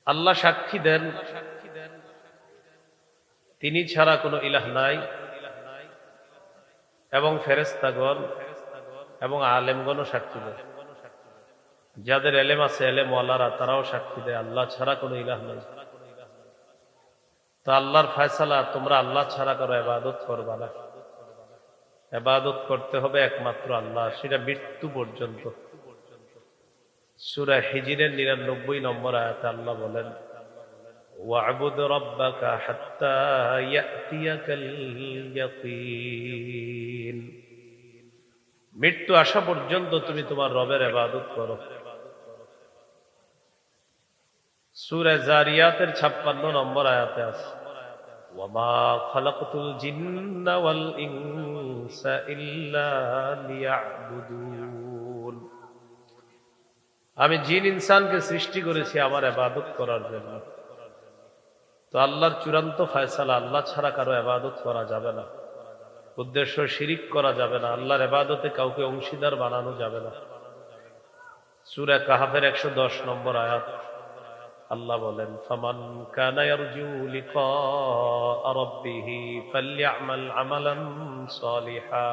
আল্লাহ সাক্ষী দেন তিনি ছাড়া কোনো ইলাহ নাই, এবং ফেরেশতাগণ এবং আলেমগণও সাক্ষী দেয়। যাদের এলেম আছে, এলেম ওয়ালারা, তারাও সাক্ষী দেয় আল্লাহ ছাড়া কোনো ইলাহ নাই। তো আল্লাহর ফয়সালা, তোমরা আল্লাহ ছাড়া করো, ইবাদত করবা না। ইবাদত করতে হবে একমাত্র আল্লাহ, সেটা মৃত্যু পর্যন্ত। সূরা হিজরের ৯৯ নম্বর আয়াতে আল্লাহ বলেন, ওয়া'বুদ রাব্বাকা হাত্তা ইয়াতিয়াকাল ইয়াকিন। মৃত্যু আসা পর্যন্ত তুমি তোমার রবের ইবাদত করো। সূরা জারিয়াতের ৫৬ নম্বর আয়াতে আছে, ওয়ামা খালাকতুল জিন্না ওয়াল ইনসা ইল্লা লিয়া'বুদুন। আমি জিন ইনসানকে সৃষ্টি করেছি আমার ইবাদত করার জন্য। তো আল্লাহর চূড়ান্ত ফয়সালা, আল্লাহ ছাড়া কারো ইবাদত করা যাবে না। উদ্দেশ্য শিরিক করা যাবে না। আল্লাহর ইবাদতে কাউকে অংশীদার বানানো যাবে না। সূরা কাহফের ১১০ নম্বর আয়াত আল্লাহ বলেন, ফামান কানা ইয়ারজু লিকা রাব্বিহি ফালইআমাল আমালান সালিহা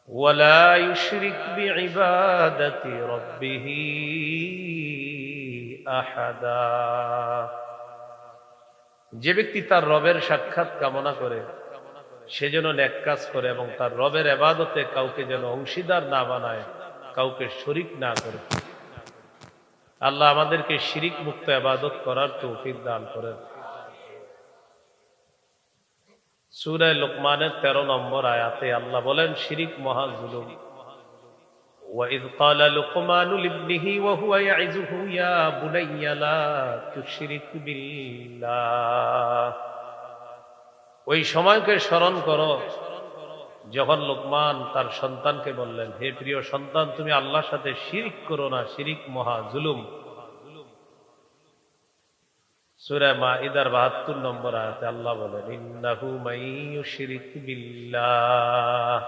ওয়ালা ইউশরিক বিইবাদাতি রাব্বিহি আহাদা। যে ব্যক্তি তার রবের সাক্ষাৎ কামনা করে সে যেন নেক কাজ করে এবং তার রবের ইবাদতে কাউকে যেন অংশীদার না বানায়, কাউকে শরীক না করে। আল্লাহ আমাদেরকে শিরিক মুক্ত ইবাদত করার তৌফিক দান করেন। সূরা লুকমানের ১৩ নম্বর আয়াতে আল্লাহ বলেন, শিরিক মহা জুলুম। ওয়াইয ক্বালা লুকমানু লিবনিহি ওয়া হুয়া ইয়াইযুহু ইয়া বুনাইয়া লা তুশরিক বিল্লাহ। ওই সময়কে স্মরণ করো যখন লোকমান তার সন্তানকে বললেন, হে প্রিয় সন্তান, তুমি আল্লাহর সাথে শিরিক করো না, শিরিক মহা জুলুম। সূরা মাঈদার ৭২ নম্বর আয়াতে আল্লাহ বলেন, ইন্নাহু মাইয়ুশরিক বিল্লাহ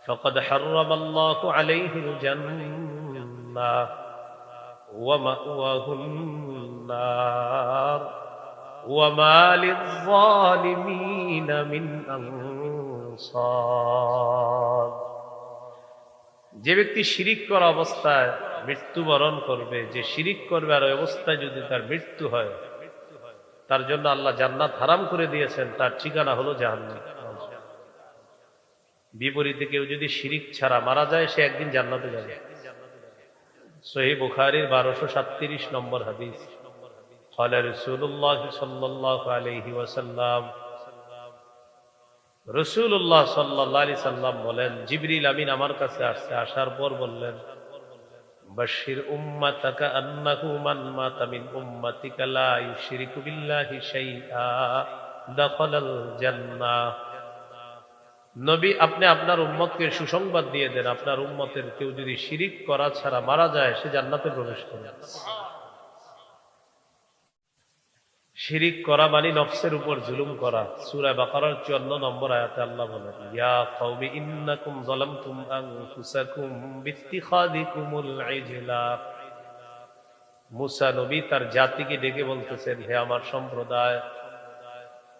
ফাকাদ হাররামাল্লাহু আলাইহিল জান্নাহ ওয়া মাওয়াহুন নার ওয়া মা লিয-যালিমিনা মিন আনসার। যে ব্যক্তি শিরিক করা অবস্থায় মৃত্যুবরণ করবে, যে শিরিক করবে আর ওই অবস্থায় যদি তার মৃত্যু হয়, তার জন্য আল্লাহ জান্নাত হারাম করে দিয়েছেন, তার ঠিকানা হলো জাহান্নাম। বিপরীতে কেউ যদি শিরিক ছাড়া মারা যায়, সে একদিন জান্নাতে যাবে। সহিহ বুখারীর ১২৩৭ নম্বর হাদিস, ক্বালা রাসূলুল্লাহ সাল্লাল্লাহু আলাইহি ওয়াসাল্লাম, রাসূলুল্লাহ সাল্লাল্লাহু আলাইহি সাল্লাম বলেন, জিবরিল আমিন আমার কাছে আসছে, আসার পর বললেন, বাশশির উম্মাতাকা আন্নাহু মান মাতা মিন উম্মাতিকা লা ইউশরিকু বিল্লাহি শাইআ দাখালাল জান্নাহ। নবী, আপনি আপনার উম্মতকে সুসংবাদ দিয়ে দেন, আপনার উম্মতের কেউ যদি শিরিক করা ছাড়া মারা যায়, সে জান্নাতে প্রবেশ করবে। শিরিক করা মানে নফসের উপর জুলুম করা। সূরা বাকারার ৫৪ নম্বর আয়াতে আল্লাহ বলেন, ইয়া কওমি ইন্নাকুম যালামতুম আনফুসাকুম বিত্তিখাযিকুমুল ইজলা। মুসা নবী তার জাতিকে ডেকে বলতেছেন, হে আমার সম্প্রদায়,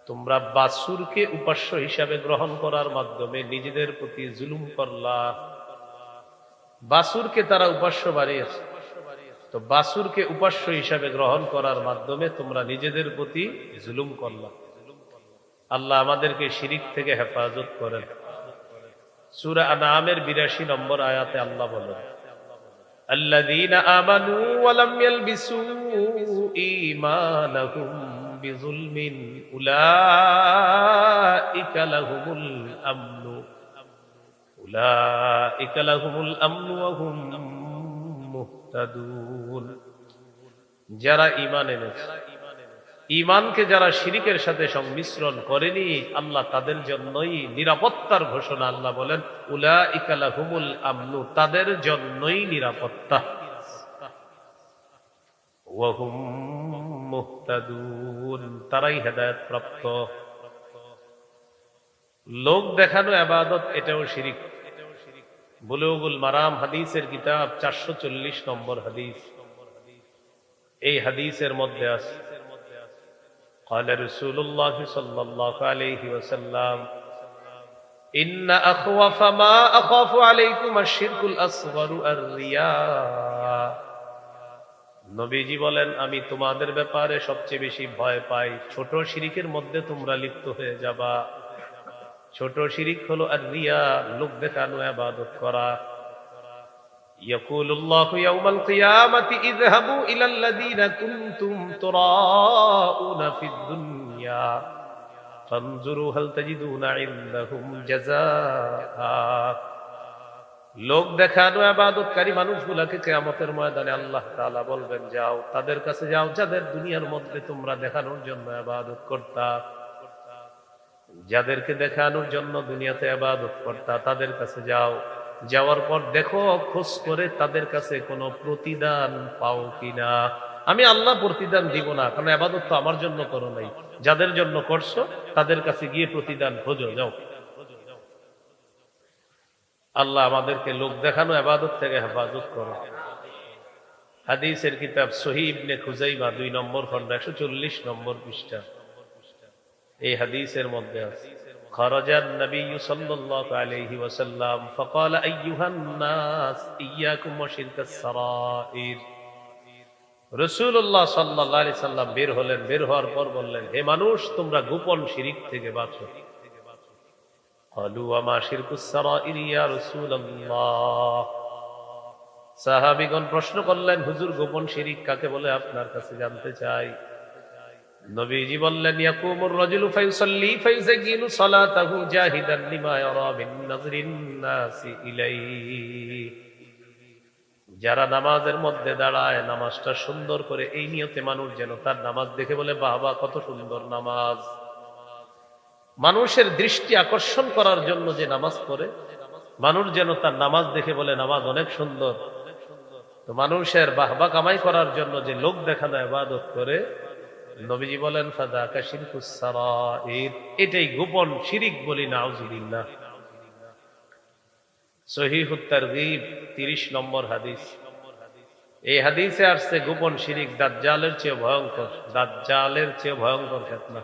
তোমরা বাছুরকে উপাস্য হিসাবে গ্রহণ করার মাধ্যমে নিজেদের প্রতি জুলুম করলা। বাছুরকে তারা উপাস্য বানিয়েছে, তো বাছুরকে উপাস্য হিসাবে গ্রহণ করার মাধ্যমে তোমরা নিজেদের প্রতি জুলুম করলা। আল্লাহ আমাদেরকে শিরিক থেকে হেফাজত করেন। সূরা আনআমের ৮২ নম্বর আয়াতে আল্লাহ বলেন, আল্লাযীনা আমানু ওয়া লাম ইয়ালবিসু ঈমানাহুম বিযুলমিন উলাইকা লাহুমুল আমনু ওয়া হুম মুহতাদুন। যারা ঈমান এনেছে, ঈমানকে যারা শিরিকের সাথে সংমিশ্রণ করেনি, আল্লাহ তাদের জন্যই নিরাপত্তার ঘোষণা। আল্লাহ বলেন, উলাইকা লাহুমুল আমনু, তাদের জন্যই নিরাপত্তা, ওয়া হুম মুহতাদুন, তারাই হেদায়েত প্রাপ্ত। লোক দেখানো ইবাদত, এটাও শিরিক। বুলুগুল মারাম হাদিসের কিতাব ৪৪০ নম্বর হাদিস, এই হাদিসের মধ্যে আছে قال رسول الله صلى الله عليه وسلم إن أخوف ما أخاف عليكم الشرك الأصغر الرياء নবীজি বলেন আমি তোমাদের ব্যাপারে সবচেয়ে বেশি ভয় পাই ছোট শিরিকের মধ্যে তোমরা লিপ্ত হয়ে যাবা। ছোট শিরিক হলো আর রিয়া, লোক দেখানো ইবাদত করা। ইয়াকুলুল্লাহু ইয়াউমাল কিয়ামাতি ইযহাবু ইলাল্লাযীনা কুনতুম তুরাউনা ফিদ দুনিয়া ফানজুরু হাল তাজিদুনা ইনদাহুম জাযাআ। লোক দেখানো ইবাদতকারী মানুষগুলোকে কিয়ামতের ময়দানে আল্লাহ তাআলা বলবেন যাও তাদের কাছে যাও যাদের দুনিয়ার মধ্যে তোমরা দেখানোর জন্য ইবাদত করতা, যাদেরকে দেখানোর জন্য দুনিয়াতে ইবাদত করতা তাদের কাছে যাও। যাওয়ার পর দেখো খোঁজ করে তাদের কাছে কোনো প্রতিদান পাও কিনা। আমি আল্লাহ প্রতিদান দিব না, কারণ ইবাদত তো আমার জন্য করো নাই, যাদের জন্য করছো তাদের কাছে গিয়ে প্রতিদান খোঁজো যাও। আল্লাহ আমাদেরকে লোক দেখানো ইবাদত থেকে হেফাজত করো। হাদিসের কিতাব সহিহ ইবনে খুজাইমা 2 নম্বর খণ্ড 140 নম্বর পৃষ্ঠা এই হাদিসের মধ্যে আছে خرج النبي صلى الله عليه وسلم فقال ايها الناس اياكم وشرك السرائر। রাসূলুল্লাহ সাল্লাল্লাহু আলাইহি সাল্লাম বের হলেন, বের হওয়ার পর বললেন হে মানুষ তোমরা গোপন শিরক থেকে বাঁচো। قالوا وما شرك السرائر يا رسول الله। সাহাবীগণ প্রশ্ন করলেন হুজুর গোপন শিরক কাকে বলে আপনার কাছে জানতে চাই। নবীজি বললেন ইয়াকুমুর রাজুলু ফায়ুসাল্লি ফায়ুযায়্যিনু সালাতাহু জাহিদান লিমা ইয়ারা মিন নাযরিন নাসি ইলাইহি। যারা নামাজের মধ্যে দাঁড়ায় নামাজটা সুন্দর করে এই নিয়তে মানুষ যেন তার নামাজ দেখে বলে বাহ বাহ কত সুন্দর নামাজ। মানুষের দৃষ্টি আকর্ষণ করার জন্য যে নামাজ পড়ে মানুষ যেন তার নামাজ দেখে বলে নামাজ অনেক সুন্দর। তো মানুষের বাহবা কামাই করার জন্য যে লোক দেখানো ইবাদত করে নবীজি বলেন ফাযাকা শিরকুস সারাইর, এটাই গোপন শিরিক বলি নাউযুবিল্লাহ। সহিহুত তারগীব 30 নম্বর হাদিস। এই হাদিসে আসছে গোপন শিরিক দাজ্জালের চেয়ে ভয়ঙ্কর, দাজ্জালের চেয়ে ভয়ঙ্কর ফিতনা।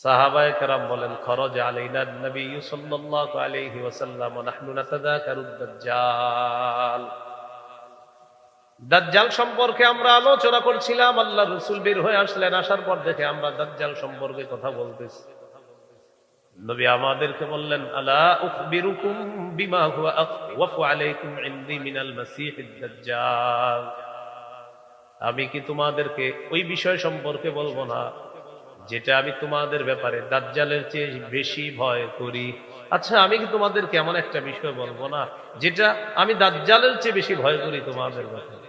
সাহাবায়ে কেরাম বলেন খরজ আলাইনা নবী সাল্লাল্লাহু আলাইহি ওয়াসাল্লাম ওয়া নাহনু নাতাযাকারুদ দাজ্জাল। দাজ্জাল সম্পর্কে আমরা আলোচনা করছিলাম, আল্লাহর রাসূল বের হয়ে আসলেন, আসার পর দেখে আমরা দাজ্জাল সম্পর্কে কথা বলতেছি। নবী আমাদেরকে বললেন আলা উখবিরুকুম বিমা হুয়া আখওয়াফু আলাইকুম ইনদি মিনাল মাসীহিদ দাজ্জাল। আমি কি তোমাদেরকে ওই বিষয় সম্পর্কে বলবো না যেটা আমি তোমাদের ব্যাপারে দাজ্জালের চেয়ে বেশি ভয় করি। আচ্ছা আমি কি তোমাদেরকে এমন একটা বিষয় বলবো না যেটা আমি দাজ্জালের চেয়ে বেশি ভয় করি তোমাদের ব্যাপারে।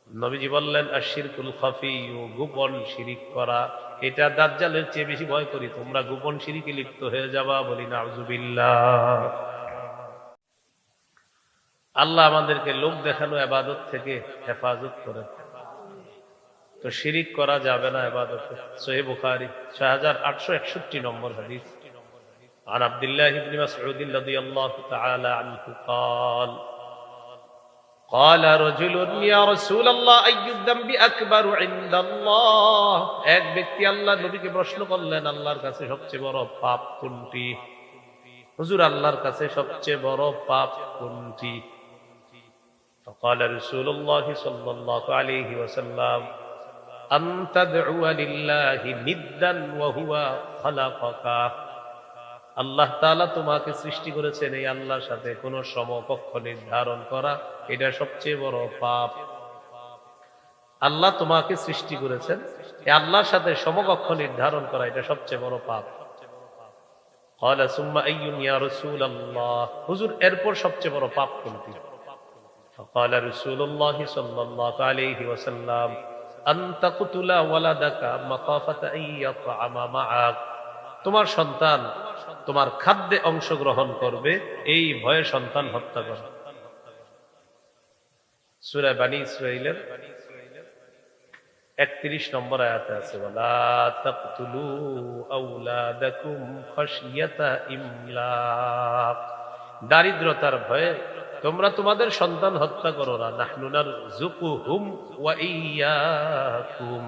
নবীজি বললেন আশিরকুল খাফি, গোপন শিরিক করা, এটা দাজ্জালের চেয়ে বেশি ভয় করি, তোমরা গোপন শিরিকে লিপ্ত হয়ে যাবা বলি নাউযুবিল্লাহ। আল্লাহ আমাদেরকে লোক দেখানো ইবাদত থেকে হেফাজত করেন। তো শিরিক করা যাবে না ইবাদতে। সহিহ বুখারী 6861 নম্বর হাদিস। عن عبد الله بن مسعود رضي الله تعالى عنه قال قال رجل يا رسول الله أي الذنب أكبر عند الله। এক ব্যক্তি আল্লাহর নবীকে প্রশ্ন করলেন আল্লাহর কাছে সবচেয়ে বড় পাপ কোনটি? হুজুর আল্লাহর কাছে সবচেয়ে বড় পাপ কোনটি? فقال رسول الله صلى الله عليه وسلم أن تدعو لله ندا وهو خلقك। আল্লাহ তাআলা তোমাকে সৃষ্টি করেছেন, এই আল্লাহর সাথে কোন সমকক্ষ নির্ধারণ করা এটা সবচেয়ে বড় পাপ। আল্লাহ তোমাকে সৃষ্টি করেছেন, এই আল্লাহর সাথে সমকক্ষ নির্ধারণ করা এটা সবচেয়ে বড় পাপ। قال ثم أي يا رسول الله। হুজুর এরপর সবচেয়ে বড় পাপ কোনটি? فقال رسول الله صلى الله عليه وسلم أن تقتل ولدك مخافة أن يطعم معك। তোমার সন্তান তোমার খাদ্যে অংশগ্রহণ করবে এই ভয়ে সন্তান হত্যা করা। সূরা বনী ইসরাঈলের 31 নম্বর আয়াতে আছে ওয়ালা তাকতুলু আওলাদাকুম খাশিয়াতা ইমলাক। দারিদ্রতার ভয়ে তোমরা তোমাদের সন্তান হত্যা করো না, নাহনু নারযুকুহুম ওয়া ইয়্যাকুম,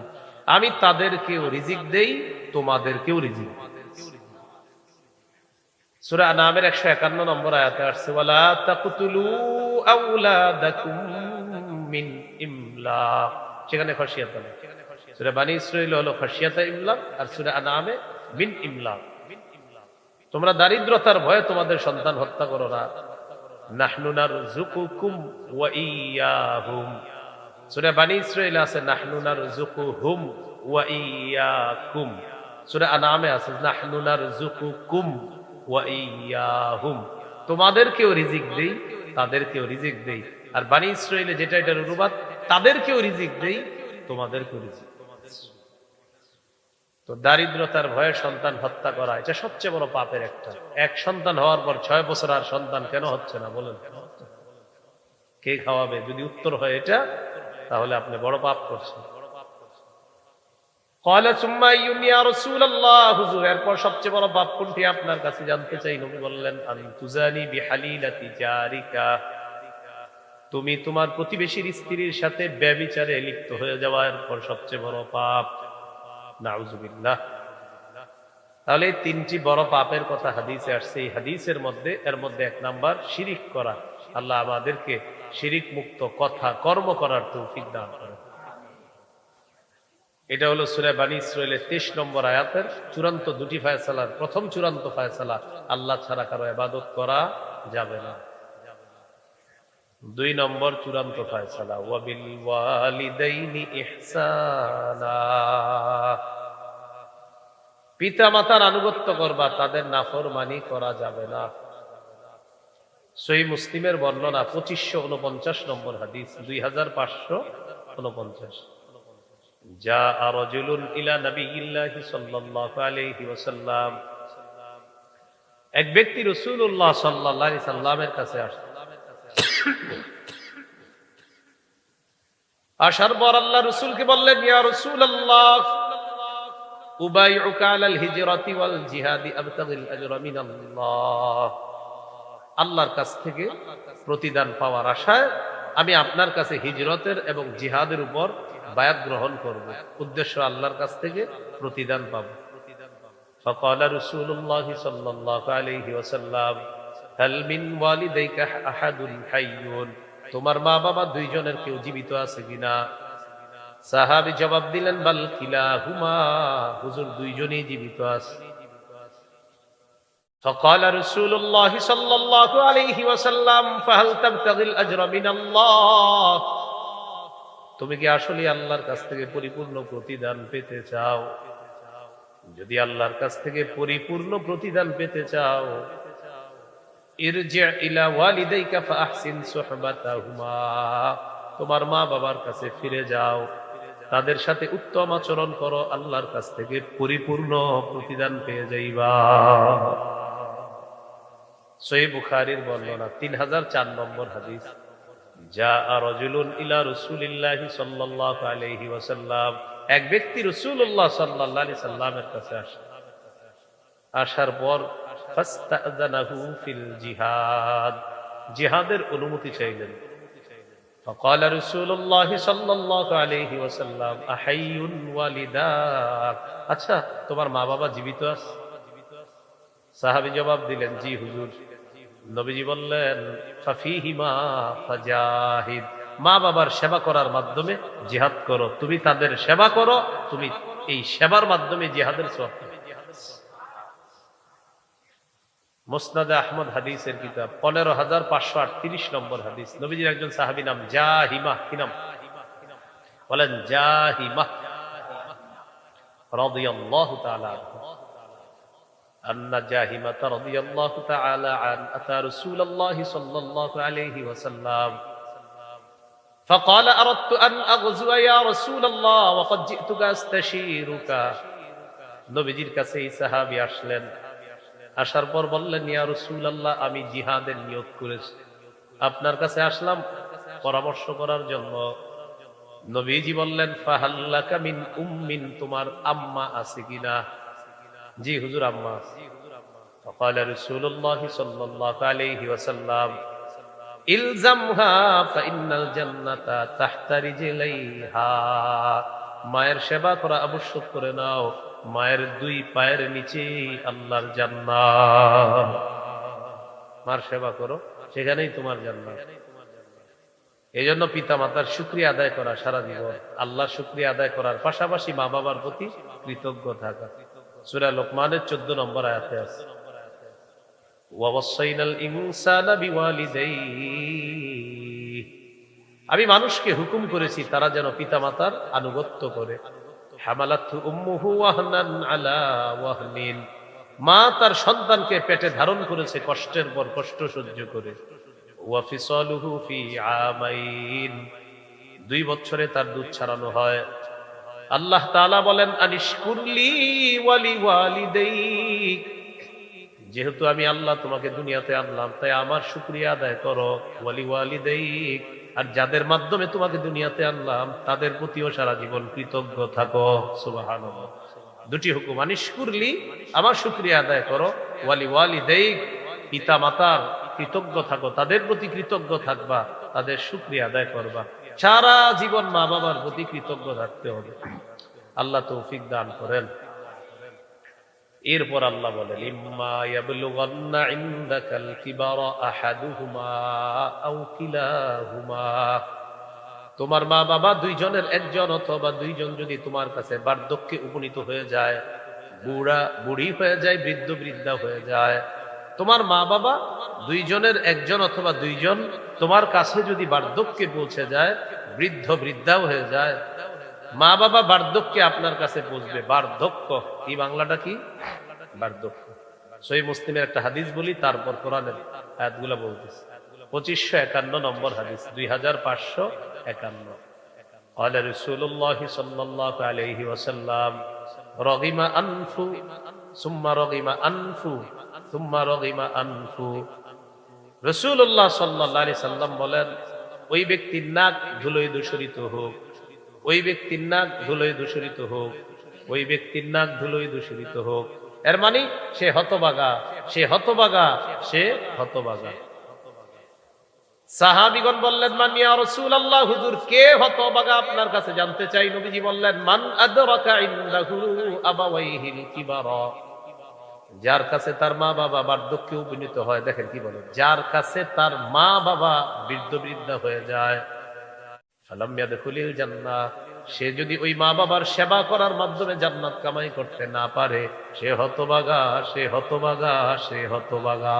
আমি তাদেরকেও রিজিক দেই, তোমাদেরকেও রিজিক দেই। সূরা আনামের 151 নম্বর আয়াতে আসছে, ওয়ালা তাকতুলু আওলাদাকুম মিন ইমলাক, সেখানে খাশিয়াতা নেই। সূরা বনী ইসরাঈল হলো খাশিয়াতা ইমলাক, আর সূরা আনামে মিন ইমলাক। তোমরা দারিদ্রতার ভয়ে তোমাদের সন্তান হত্যা করো না, নাহনু নারযুকুকুম ওয়া ইয়্যাহুম। সূরা বনী ইসরাঈল আছে নাহনু নারযুকুহুম ওয়া ইয়্যাকুম। সূরা আনামে আছে নাহনু নারযুকুকুম ওয়া ইয়্যাহুম, তোমাদেরকেও রিজিক দেই, তাদেরকেও রিজিক দেই। আর বনী ইসরাঈলে যেটা এটার অনুবাদ, তাদেরকেও রিজিক দেই, তোমাদেরকেও রিজিক। তো দারিদ্রতার ভয়ে সন্তান হত্যা করা এটা সবচেয়ে বড় পাপের একটা। এক সন্তান হওয়ার পর 6 বছর আর সন্তান কেন হচ্ছে না বলেন? কে খাওয়াবে? যদি উত্তর হয় এটা, তাহলে আপনি বড় পাপ করছেন। ক্বালা সুম্মা আইয়ুন ইয়া রাসূলুল্লাহ, হুজুর এরপর সবচেয়ে বড় পাপ কোনটি আপনার কাছে জানতে চাই। নবী বললেন, আন তুজানি বিহালিলাতি জারিকা, তুমি তোমার প্রতিবেশীর স্ত্রীর সাথে ব্যভিচারে লিপ্ত হয়ে যাওয়া এরপর সবচেয়ে বড় পাপ। নাউযুবিল্লাহ। তাহলে এই 3টি বড় পাপের কথা হাদিসে আসছে। এই হাদিসের মধ্যে এর মধ্যে 1 নাম্বার শিরিক করা। আল্লাহ আমাদেরকে শিরিক মুক্ত কথা কর্ম করার তৌফিক দান করেন। এটা হলো সূরা বনী ইসরাঈলের 23 নম্বর আয়াতের চূড়ান্ত 2টি ফয়সালার প্রথম চূড়ান্ত ফয়সালা, আল্লাহ ছাড়া কারো ইবাদত করা যাবে না। 2 নম্বর চূড়ান্ত ফয়সালা, ওয়া বিল ওয়ালিদাইনি ইহসানা, পিতা মাতার আনুগত্য করবা, তাদের নাফরমানি করা যাবে না। সহিহ মুসলিমের বর্ণনা 2549 নম্বর হাদিস, 2549। জাআ রাজুলুন ইলা নবিয়্যিল্লাহি সাল্লাল্লাহু আলাইহি ওয়াসাল্লাম, এক ব্যক্তি রাসূলুল্লাহ সাল্লাল্লাহু আলাইহি সাল্লামের কাছে আসলেন। আসার পর আল্লাহ রাসূলকে বললেন, ইয়া রাসূলুল্লাহ উবাইউকা আলাল হিজরাতি ওয়াল জিহাদি আবতাগিল আজরা মিনাল্লাহ, আল্লাহর কাছ থেকে প্রতিদান পাওয়ার আশায় আমি আপনার কাছে হিজরতের এবং জিহাদের উপর বায়াত গ্রহণ করব, উদ্দেশ্য আল্লাহর কাছ থেকে প্রতিদান পাব। ফাকালা রাসূলুল্লাহ সাল্লাল্লাহু আলাইহি ওয়াসাল্লাম, হাল মিন ওয়ালিদাইকা আহাদুন হাইয়ুন, তোমার মা বাবা 2 জনের কেউ জীবিত আছে কিনা? সাহাবী জবাব দিলেন, বাল কিলাহুমা, হুজুর 2 জনই জীবিত আছে। ফাকালা রাসূলুল্লাহ সাল্লাল্লাহু আলাইহি ওয়াসাল্লাম, ফাহাল তাবতাগিল আজরা মিনাল্লাহ, তুমি কি আসলে আল্লাহর কাছ থেকে পরিপূর্ণ প্রতিদান পেতে চাও? যদি আল্লাহর কাছ থেকে পরিপূর্ণ প্রতিদান পেতে চাও, ইরজি ইলা ওয়ালিদাইকা ফাআহসিন সুহবাতাহুমা, তোমার মা বাবার কাছে ফিরে যাও, তাদের সাথে উত্তম আচরণ করো, আল্লাহর কাছ থেকে পরিপূর্ণ প্রতিদান পেয়ে যাইবা। সহিহ বুখারীর বর্ণনা 3004 নম্বর হাদিস। জাআ রাজুলুন ইলা রাসূলিল্লাহি সাল্লাল্লাহু আলাইহি ওয়াসাল্লাম, এক ব্যক্তি রাসূলুল্লাহ সাল্লাল্লাহু আলাইহি সাল্লামের কাছে আসে। আসার পর ফাস্তাযানাহু ফিল জিহাদ, জিহাদের অনুমতি চাইলেন। ফাকালা রাসূলুল্লাহ সাল্লাল্লাহু আলাইহি ওয়াসাল্লাম, আহাইয়ুন ওয়ালিদাক, আচ্ছা তোমার মা বাবা জীবিত আছে? সাহাবী জবাব দিলেন, জি হুজুর। নবীজি বললেন, ফাফিহিমা ফাজাহিদ, মা বাবার সেবা করার মাধ্যমে জিহাদ করো, তুমি তাদের সেবা করো, তুমি এই সেবার মাধ্যমে জিহাদের সওয়াব পাবে। মুসনাদে আহমদ হাদিসের কিতাব 15538 নম্বর হাদিস। নবীজির একজন সাহাবী নাম জাহিমা, কি নাম বলেন? জাহিমা রাদিয়াল্লাহু তাআলা আনহু। আন্না জাহিমাতা রাদিয়াল্লাহু তাআলা আন আতা রাসূলুল্লাহ সাল্লাল্লাহু আলাইহি ওয়াসাল্লাম فقال اردت ان اغزو يا رسول الله وقد جئتك استشيرك, নবীজির কাছে এই সাহাবী আসলেন। আসার পর বললেন, ইয়া রাসূলুল্লাহ, আমি জিহাদের নিয়ত করেছি, আপনার কাছে আসলাম পরামর্শ করার জন্য। নবীজি বললেন, ফাহাল্লাকা মিন উম্মিন, তোমার আম্মা আছে কিনা? জি হুজুর, আম্মা আছে। ফাকালা রাসূলুল্লাহ সাল্লাল্লাহু আলাইহি ওয়াসাল্লাম, ইলজামহা ফাইন্নাল জান্নাতা তাহতা রিজলাইহা, মায়ের সেবা করা আবশ্যক করে নাও, মায়ের দুই পায়ের নিচে আল্লাহর জান্নাত। মার সেবা করো, সেখানেই তোমার জান্নাত। এই জন্য পিতা মাতার শুকরিয়া আদায় করা সারা জীবন, আল্লাহর শুকরিয়া আদায় করার পাশাপাশি মা বাবার প্রতি কৃতজ্ঞ থাকা। সূরা লোকমানের 14 নম্বর আয়াতে আছে, ওয়াসাইনাল ইনসানা বিওয়ালিদাইহি, আমি মানুষকে হুকুম করেছি তারা যেন পিতা মাতার আনুগত্য করে। হামালাতহু উম্মুহু ওয়াহনান আলা ওয়াহনিন, মা তার সন্তানকে পেটে ধারণ করেছে কষ্টের পর কষ্ট সহ্য করে। ওয়া ফিসালুহু ফি আমাইন, 2 বছরে তার দুধ ছাড়ানো হয়। আল্লাহ তাআলা বলেন আনিশকুরলি ওয়ালি ওয়ালিদাইক, যেহেতু আমি আল্লাহ তোমাকে দুনিয়াতে আনলাম তাই আমার শুকরিয়া আদায় করো। ওয়ালি ওয়ালিদাইক, আর যাদের মাধ্যমে তোমাকে দুনিয়াতে আনলাম তাদের প্রতিও সারা জীবন কৃতজ্ঞ থাকো। সুবহানাল্লাহ। 2টি হুকুম, আনিশকুরলি আমার শুকরিয়া আদায় করো, ওয়ালি ওয়ালিদাইক পিতা মাতার কৃতজ্ঞ থাকো, তাদের প্রতি কৃতজ্ঞ থাকবা, তাদের শুকরিয়া আদায় করবা। সারা জীবন মা বাবার প্রতি কৃতজ্ঞ থাকতে হবে। আল্লাহ তৌফিক দান করেন। এরপর আল্লাহ বলেন ইম্মা ইয়াবলুগান্না ইনদাকাল কিবারা আহাদুহুমা আও কিলাহুমা, তোমার মা বাবা দুইজনের একজন অথবা দুইজন যদি তোমার কাছে বার্ধক্যে উপনীত হয়ে যায়, বুড়া বুড়ি হয়ে যায়, বৃদ্ধ বৃদ্ধা হয়ে যায়, তোমার মা বাবা দুইজনের একজন অথবা দুইজন তোমার কাছে যদি বার্ধক্যে পৌঁছে যায়, বৃদ্ধ বৃদ্ধাও হয়ে যায়, মা বাবা বার্ধক্যে আপনার কাছে পৌঁছবে। বার্ধক্য এই বাংলাটা কি? বার্ধক্য। সহিহ মুসলিমের একটা হাদিস বলি, তারপর কোরআনের আয়াতগুলো বলতেছি। 2551 নম্বর হাদিস, 2551। قال رسول الله صلى الله عليه وسلم رغم أنف ثم رغم أنف ثم رغم أنف, রাসূলুল্লাহ সাল্লাল্লাহু আলাইহি সাল্লাম বলেন ওই ব্যক্তির নাক ধুলোয় দূষিত হোক, ওই ব্যক্তির নাক ধুলোয় দূষিত হোক, ওই ব্যক্তির নাক ধুলোয় দূষিত হোক। এর মানে সে হতভাগা, সে হতভাগা, সে হতভাগা। সাহাবীগণ বললেন মান ইয়া রাসূলুল্লাহ, হুজুর কে হতভাগা আপনার কাছে জানতে চাই। নবীজি বললেন মান আদরাকা ইনদাহু আবাওয়াইহিল কিবারা, যার কাছে তার মা বাবা বার্ধক্যে উপনীত হয়। দেখেন কি বলেন, যার কাছে তার মা বাবা বৃদ্ধ বৃদ্ধা হয়ে যায়, ফালাম ইয়াদখুলিল জান্নাহ, সে যদি ওই মা বাবার সেবা করার মাধ্যমে জান্নাত কামাই করতে না পারে, সে হতভাগা, সে হতভাগা, সে হতভাগা।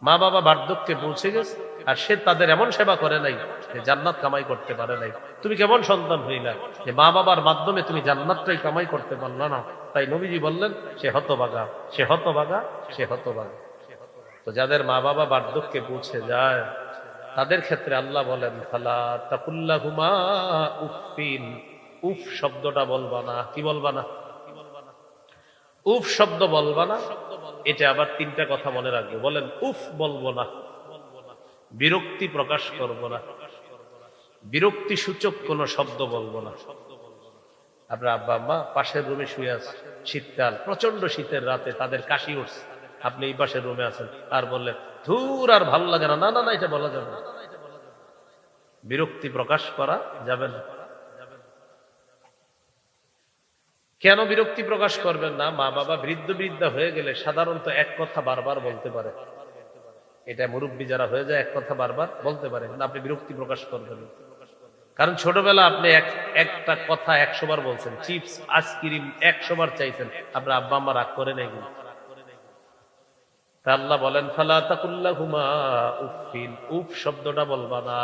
মা বাবা বার্ধক্যে পৌঁছে গেছে আর সে তাদের এমন সেবা করে নাই যে জান্নাত কামাই করতে পারে নাই। তুমি কেমন সন্তান হইলা যে মা বাবার মাধ্যমে তুমি জান্নাতটাই কামাই করতে পারলা না? তাই নবীজি বললেন সে হতভাগা, সে হতভাগা, সে হতভাগা। তো যাদের মা বাবা বার্ধক্যে পৌঁছে যায় তাদের ক্ষেত্রে আল্লাহ বলেন ফালা তাকুল্লাহুমা উফিন, উফ শব্দটা বলবা না। কি বলবা না? উফ শব্দ বলবা না। এটা আবার 3টা কথা মনে রাখবে। বলেন উফ বলবো না, বিরক্তি প্রকাশ করব না, বিরক্তি সূচক কোন শব্দ বলবো না। আপনার আব্বা আম্মা পাশের রুমে শুয়ে আছে, শীতকাল, প্রচন্ড শীতের রাতে তাদের কাশি উঠছে, আপনি এই পাশের রুমে আছেন আর বললেন ধুর আর ভালো লাগে না, না না না, এটা বলা যাবে না। বিরক্তি প্রকাশ করা যাবে না। কেন বিরক্তি প্রকাশ করবেন না? মা বাবা বৃদ্ধ বৃদ্ধা হয়ে গেলে সাধারণত এক কথা বারবার বলতে পারে। এটা মুরব্বী যারা হয়ে যায় এক কথা বারবার বলতে পারে, কিন্তু আপনি বিরক্তি প্রকাশ করবেন না। কারণ ছোটবেলা আপনি একটা কথা 100 বার বলছেন, চিপস আইসক্রিম 100 বার চাইছেন, আপনার আব্বা আম্মা রাগ করে নাই। আল্লাহ বলেন ফালা তাকুল্লাহুমা উফিন, উফ শব্দটা বলবা না।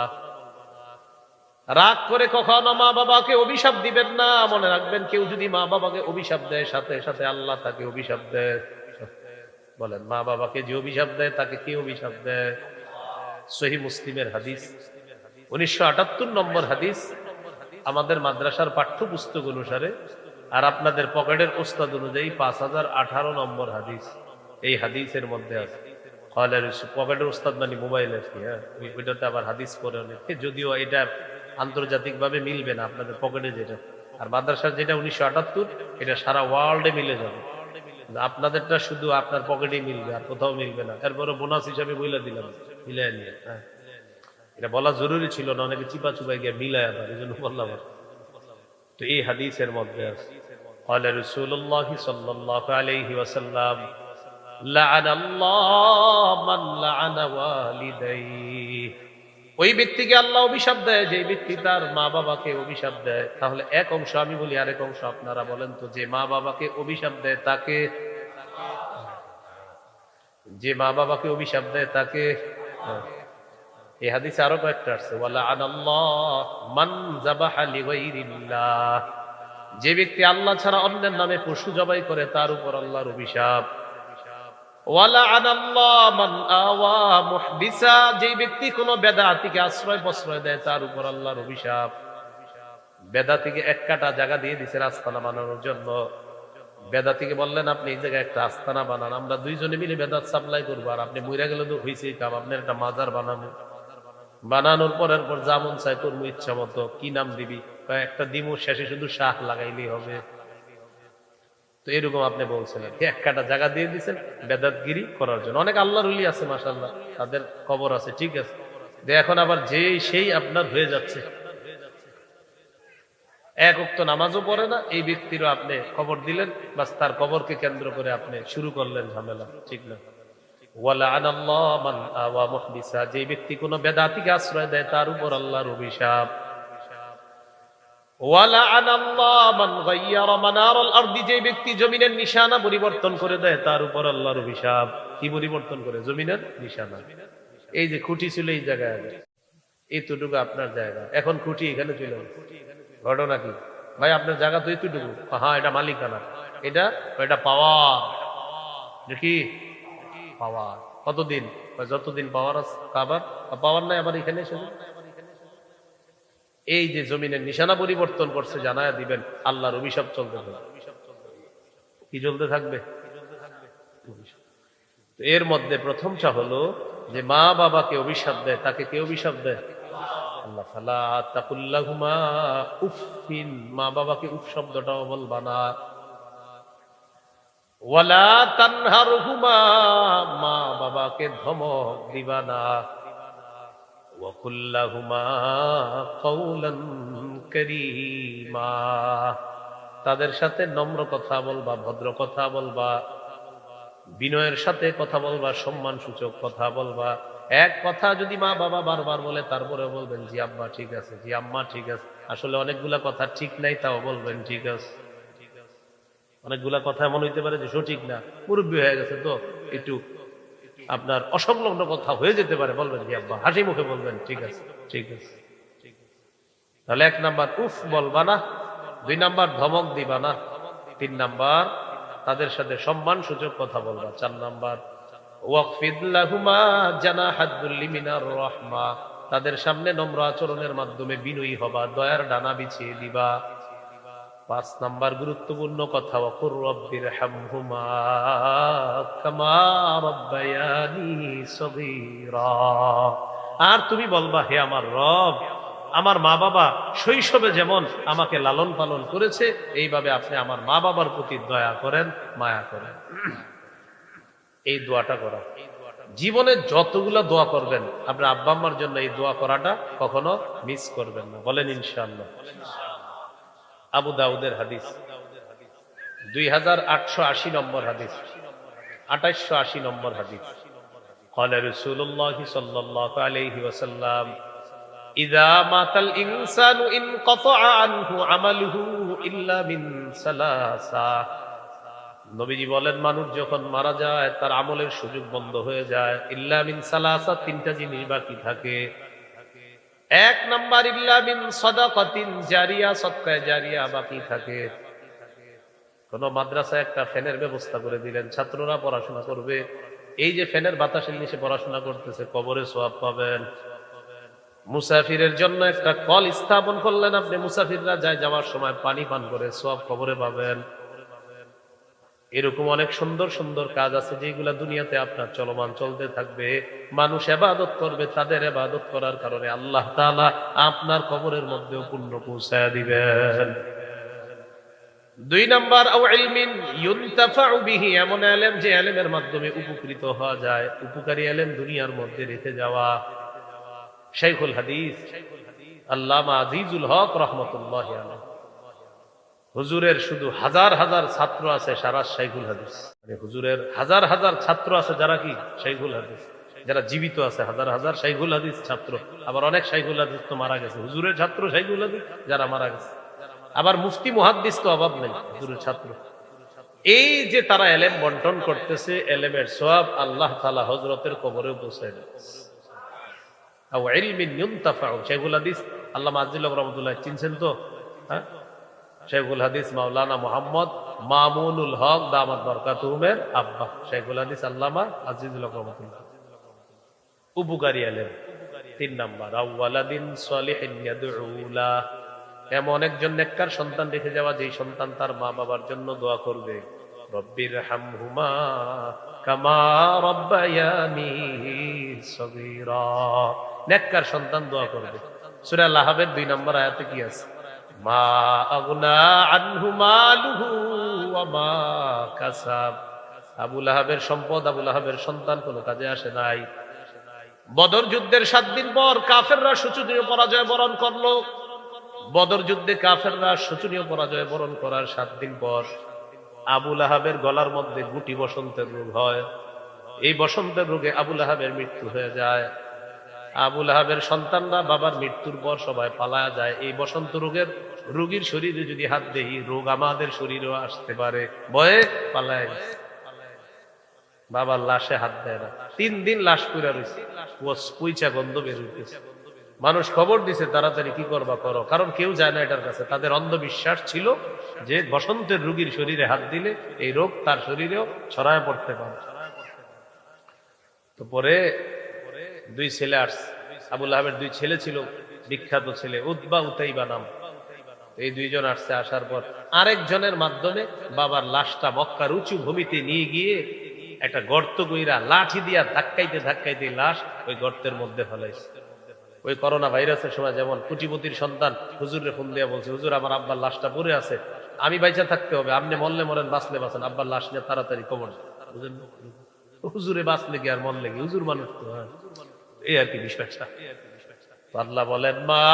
রাগ করে কখনো মা বাবাকে অভিশাপ দিবেন না। মনে রাখবেন কেউ যদি মা বাবাকে অভিশাপ দেয় সাথে সাথে আল্লাহ তাকে অভিশাপ দেয়। বলেন মা বাবাকে যে অভিশাপ দেয় তাকে কি অভিশাপ দেয়? সহিহ মুসলিমের হাদিস, 1978 নম্বর হাদিস, আমাদের মাদ্রাসার পাঠ্যপুস্তক অনুসারে আর আপনাদের পকেটের ওস্তাদ অনুযায়ী 5018 নম্বর হাদিস। এই হাদিসের মধ্যে আছে পকেটের ওস্তাদ মানে মোবাইল আর কি, হ্যাঁ ওইটাতে আবার হাদিস পড়ে অনেকে, যদিও এটা আন্তর্জাতিক ভাবে মিলবে না আপনাদের পকেটে যেটা, আর মাদ্রাসার যেটা 1978 এটা সারা ওয়ার্ল্ডে মিলে যাবে। আপনাদেরটা শুধু আপনার পকেটেই মিলবে, আর কোথাও মিলবে না। এরপরে বোনাস হিসাবে বইলা দিলাম। মিলাই নিয়ে। হ্যাঁ, এটা বলা জরুরি ছিল না, অনেকে চিপা চুপাই গিয়ে মিলাই আবার, এই জন্য বললাম। তো এই হাদিসের মধ্যে আছে قال رسول الله صلى الله عليه وسلم لعن الله من لعن والديه। ওই ব্যক্তিকে আল্লাহ অভিশাপ দেয় যে ব্যক্তি তার মা বাবাকে অভিশাপ দেয়। তাহলে এক অংশ আমি বলি, আরেক অংশ আপনারা বলেন তো, যে মা বাবাকে অভিশাপ দেয় তাকে, যে মা বাবাকে অভিশাপ দেয় তাকে। এই হাদিসে আরো কয়েকটা আছে, ওয়ালা আনাল্লাহ মান যাবাহা লিগাইরিল্লাহ, যে ব্যক্তি আল্লাহ ছাড়া অন্যের নামে পশু জবাই করে তার উপর আল্লাহর অভিশাপ। ওয়ালা আনাল্লাহ মান আওয়া মুহদিসা, যে ব্যক্তি কোনো বেদাতীকে আশ্রয় প্রশ্রয় দেয় তার উপর আল্লাহর অভিশাপ। বেদাতীকে এক কাটা জায়গা দিয়ে দিয়েছেন আস্তানা বানানোর জন্য। বেদাতীকে বললেন আপনি এই জায়গায় একটা আস্তানা বানান, আমরা দুইজনে মিলে বেদাত সাপ্লাই করবো, আর আপনি মইরা গেলে তো হয়েছেই কাম, আপনার একটা মাজার বানানো। বানানোর পরের পর যেমন চাই করবো ইচ্ছা মতো, কি নাম দিবি, একটা দিমু, শেষে শুধু শাহ লাগাইলেই হবে। তো এরকম আপনি বলছিলেন, এক কাটা জায়গা দিয়ে দিচ্ছেন বেদাতগিরি করার জন্য। অনেক আল্লাহর ওলি আছে মাশাআল্লাহ, তাদের কবর আছে, ঠিক আছে, এখন আবার যেই সেই আপনার হয়ে যাচ্ছে, এক ওয়াক্ত নামাজও পড়ে না, এই ব্যক্তিরও আপনি খবর দিলেন, বাস তার কবরকে কেন্দ্র করে আপনি শুরু করলেন ঝামেলা, ঠিক না? ওয়ালা আনাল্লাহ মান আওয়া মুহদিসা, যে ব্যক্তি কোনো বেদাতীকে আশ্রয় দেয় তার উপর আল্লাহর অভিশাপ। ওয়ালা আনাল্লাহ মান গায়্যারা মানারাল আরদি, যে ব্যক্তি জমিনের নিশানা পরিবর্তন করে দেয় তার উপর আল্লাহর অভিশাপ। কি পরিবর্তন করে? জমিনের নিশানা। এই যে খুঁটি ছিল এই জায়গায়, এতটুকু আপনার জায়গা, এখন খুঁটি এখানে চলে গেছে। ঘটনা কি ভাই? আপনার জায়গা তো এতটুকু, হ্যাঁ এটা মালিকানা, এটা পাওয়ার। দেখি পাওয়ার কতদিন? যতদিন পাওয়ার আছে কাবার, পাওয়ার নাই আবার এখানে এসে। এই যে জমিনের নিশানা পরিবর্তন করছে, জানায়া দিবেন আল্লাহর অভিশাপ চলতে থাকবে। কি চলতে থাকবে? এর মধ্যে প্রথমটা হলো যে মা বাবাকে অভিশাপ দেয়, তাকে কে অভিশাপ দেয়? আল্লাহ। ফালা তাকুল্লাহুমা উফিন, মা বাবাকে উফ শব্দটাও বলবা না। ওয়ালা তানহারহুমা, মা বাবাকে ধমক দিবা না। ওয়া কুল্লাহুমা কাওলান কারীমা, তাদের সাথে নম্র কথা বলবা, ভদ্র কথা বলবা, বিনয়ের সাথে কথা বলবা, সম্মান সূচক কথা বলবা। এক কথা যদি মা বাবা বারবার বলে তারপরে বলবেন জি আব্বা ঠিক আছে, জি আম্মা ঠিক আছে। আসলে অনেকগুলা কথা ঠিক নাই, তাও বলবেন ঠিক আছে। অনেকগুলা কথা এমন হইতে পারে যে সঠিক না, মুরব্বী হয়ে গেছে তো একটু আপনার অসংলগ্ন কথা হয়ে যেতে পারে, বলবেন জি আব্বা, হাসি মুখে বলবেন ঠিক আছে, ঠিক আছে। তাহলে এক নাম্বার উফ বলবা না, দুই নাম্বার ধমক দিবা না, তিন নাম্বার তাদের সাথে সম্মান সূচক কথা বলবা, চার নাম্বার ওয়াকফিদ লাহুমা জানাহাদ যুল্লি মিনার রাহমা, তাদের সামনে নম্র আচরণের মাধ্যমে বিনয়ী হবা, দয়ার ডানা বিছিয়ে দিবা। পাঁচ নাম্বার গুরুত্বপূর্ণ কথা, ওয়াকুর রব্বিরহামহুমা কামা রাব্বায়ানি সগীরা, আর তুমি বলবা হে আমার রব, আমার মা বাবা শৈশবে যেমন আমাকে লালন পালন করেছে, এইভাবে আপনি আমার মা বাবার প্রতি দয়া করেন, মায়া করেন। এই দোয়াটা করা, জীবনে যতগুলা দোয়া করবেন আপনার আব্বা আম্মার জন্য, এই দোয়া করাটা কখনো মিস করবেন না, বলেন ইনশাআল্লাহ। আবু দাউদের হাদিস 2880 নম্বর হাদিস, 2880 নম্বর হাদিস। قال رسول الله صلى الله عليه وسلم إذا مات الإنسان انقطع عنه عمله إلا من ثلاثة, নবীজি বলেন মানুষ যখন মারা যায় তার আমলের সুযোগ বন্ধ হয়ে যায়, ইল্লা মিন সালাসা, তিনটা জিনিস বাকি থাকে। এক নাম্বার ইল্লা মিন সাদাকাতিন জারিয়া, সদকায়ে জারিয়া বাকি থাকে। কোন মাদ্রাসায় একটা ফ্যানের ব্যবস্থা করে দিলেন, ছাত্ররা পড়াশোনা করবে, এই যে ফ্যানের বাতাসের নিচে পড়াশোনা করতেছে, কবরে সওয়াব পাবেন। মুসাফিরের জন্য একটা কল স্থাপন করলেন আপনি, মুসাফিররা যায় যাওয়ার সময় পানি পান করে, সওয়াব কবরে পাবেন। এরকম অনেক সুন্দর সুন্দর কাজ আছে যেগুলা দুনিয়াতে আপনার চলমান চলতে থাকবে। মানুষ ইবাদত করবে, তাদের ইবাদত করার কারণে আল্লাহ তাআলা আপনার কবরের মধ্যেও পুণ্য পৌঁছায়া দিবেন। দুই নাম্বার, আও ইলমিন ইউনতাফাউ বিহি, এমন ইলম যে ইলমের মাধ্যমে উপকৃত হওয়া যায়, উপকারী ইলম দুনিয়ার মধ্যে রেখে যাওয়া। শাইখুল হাদিস আল্লামা আজিজুল হক রাহমাতুল্লাহি আলাইহি, হুজুরের শুধু হাজার হাজার ছাত্র আছে সারা শাইখুল হাদিস, মানে হুজুরের হাজার হাজার ছাত্র আছে যারা কি শাইখুল হাদিস, যারা জীবিত আছে হাজার হাজার শাইখুল হাদিস ছাত্র। আবার অনেক শাইখুল হাদিস তো মারা গেছে, হুজুরের ছাত্র শাইখুল হাদিস যারা মারা গেছে। আবার মুফতি মুহাদ্দিস তো অভাব নেই হুজুরের ছাত্র। এই যে তারা এলেম বন্টন করতেছে, এলেমের সওয়াব আল্লাহ তাআলা হযরতের কবরে পৌঁছায় দিচ্ছে। আও ইলমিন ইউনতাফাউ, শাইখুল হাদিস আল্লামা আজিজুল হক রাহমাতুল্লাহ চিনছেন তো? হ্যাঁ, শাইখুল হাদিস মাওলানা মুহাম্মদ মামুনুল হক দামাত বরকাতুহুমের আব্বা শাইখুল হাদিস আল্লামা আজিজুল হক রাহমাতুল্লাহ। উপকারী ইলম। তিন নাম্বার, আওয়ালাদিন সলিহিন ইয়াদউলা, এমন একজন নেককার সন্তান রেখে যাওয়া যেই সন্তান তার মা বাবার জন্য দোয়া করবে, রব্বির হামহুমা কামা রাব্বায়ানি সগীরা। নেককার সন্তান দোয়া করবে। সূরা লাহাবের 2 নম্বর আয়াতে কি আছে? মা আগনা আনহু মালুহু ওয়া মা কাসাব। আবু লাহাবের সম্পদ, আবু লাহাবের সন্তান কোনো কাজে আসে নাই। বদর যুদ্ধের 7 দিন পর কাফেররা শোচনীয় পরাজয় বরণ করলো। বদর যুদ্ধে কাফেররা শোচনীয় পরাজয় বরণ করার 7 দিন পর আবু লাহাবের গলার মধ্যে গুটি বসন্তের রোগ হয়। এই বসন্তের রোগে আবু লাহাবের মৃত্যু হয়ে যায়। আবু লাহাবের সন্তানরা বাবার মৃত্যুর পর সবাই পালায়া যায়। এই বসন্ত রোগের রোগীর শরীরে যদি হাত দেই, রোগ আমাদের শরীরেও আসতে পারে, ভয়ে পালায় গেছে। বাবার লাশে হাত দেয় না। 3 দিন লাশ পুরা রয়েছে, পুইচা গন্ধ বের হইতেছে। মানুষ খবর দিছে, তাড়াতাড়ি কি করবা করো, কারণ কেউ যায় না এটার কাছে। তাদের অন্ধবিশ্বাস ছিল যে বসন্তের রোগীর শরীরে হাত দিলে এই রোগ তার শরীরেও ছড়ায় পড়তে পারে। তো পরে 2 ছেলে আসছে। আবু লাহাবের 2 ছেলে ছিল, বিখ্যাত ছেলে, উতবা উতাইবা নাম। এই 2 জন আসছে। আসার পর আরেকজনের মাধ্যমে বাবার লাশটা মক্কার উঁচু ভূমিতে নিয়ে গিয়ে একটা গর্ত কইরা লাঠি দিয়া ধাক্কাইতে ধাক্কাইতে লাশ ওই গর্তের মধ্যে ফেলাইছে। ওই করোনা ভাইরাসের সময় যেমন কোটিপতির সন্তান হুজুরে ফোন দিয়া বলছে, হুজুর আমার আব্বার লাশটা পড়ে আছে, আমি বাইচা থাকতে হবে, আপনি মরলে মরেন বাঁচলে বাঁচেন, আব্বার লাশ নিয়ে তাড়াতাড়ি কবর দেন। হুজুরে বাঁচলে কি আর মরলে কি, হুজুর মানুষ তো। এই আর কি বিষয়টা। আল্লাহ বলেন, মা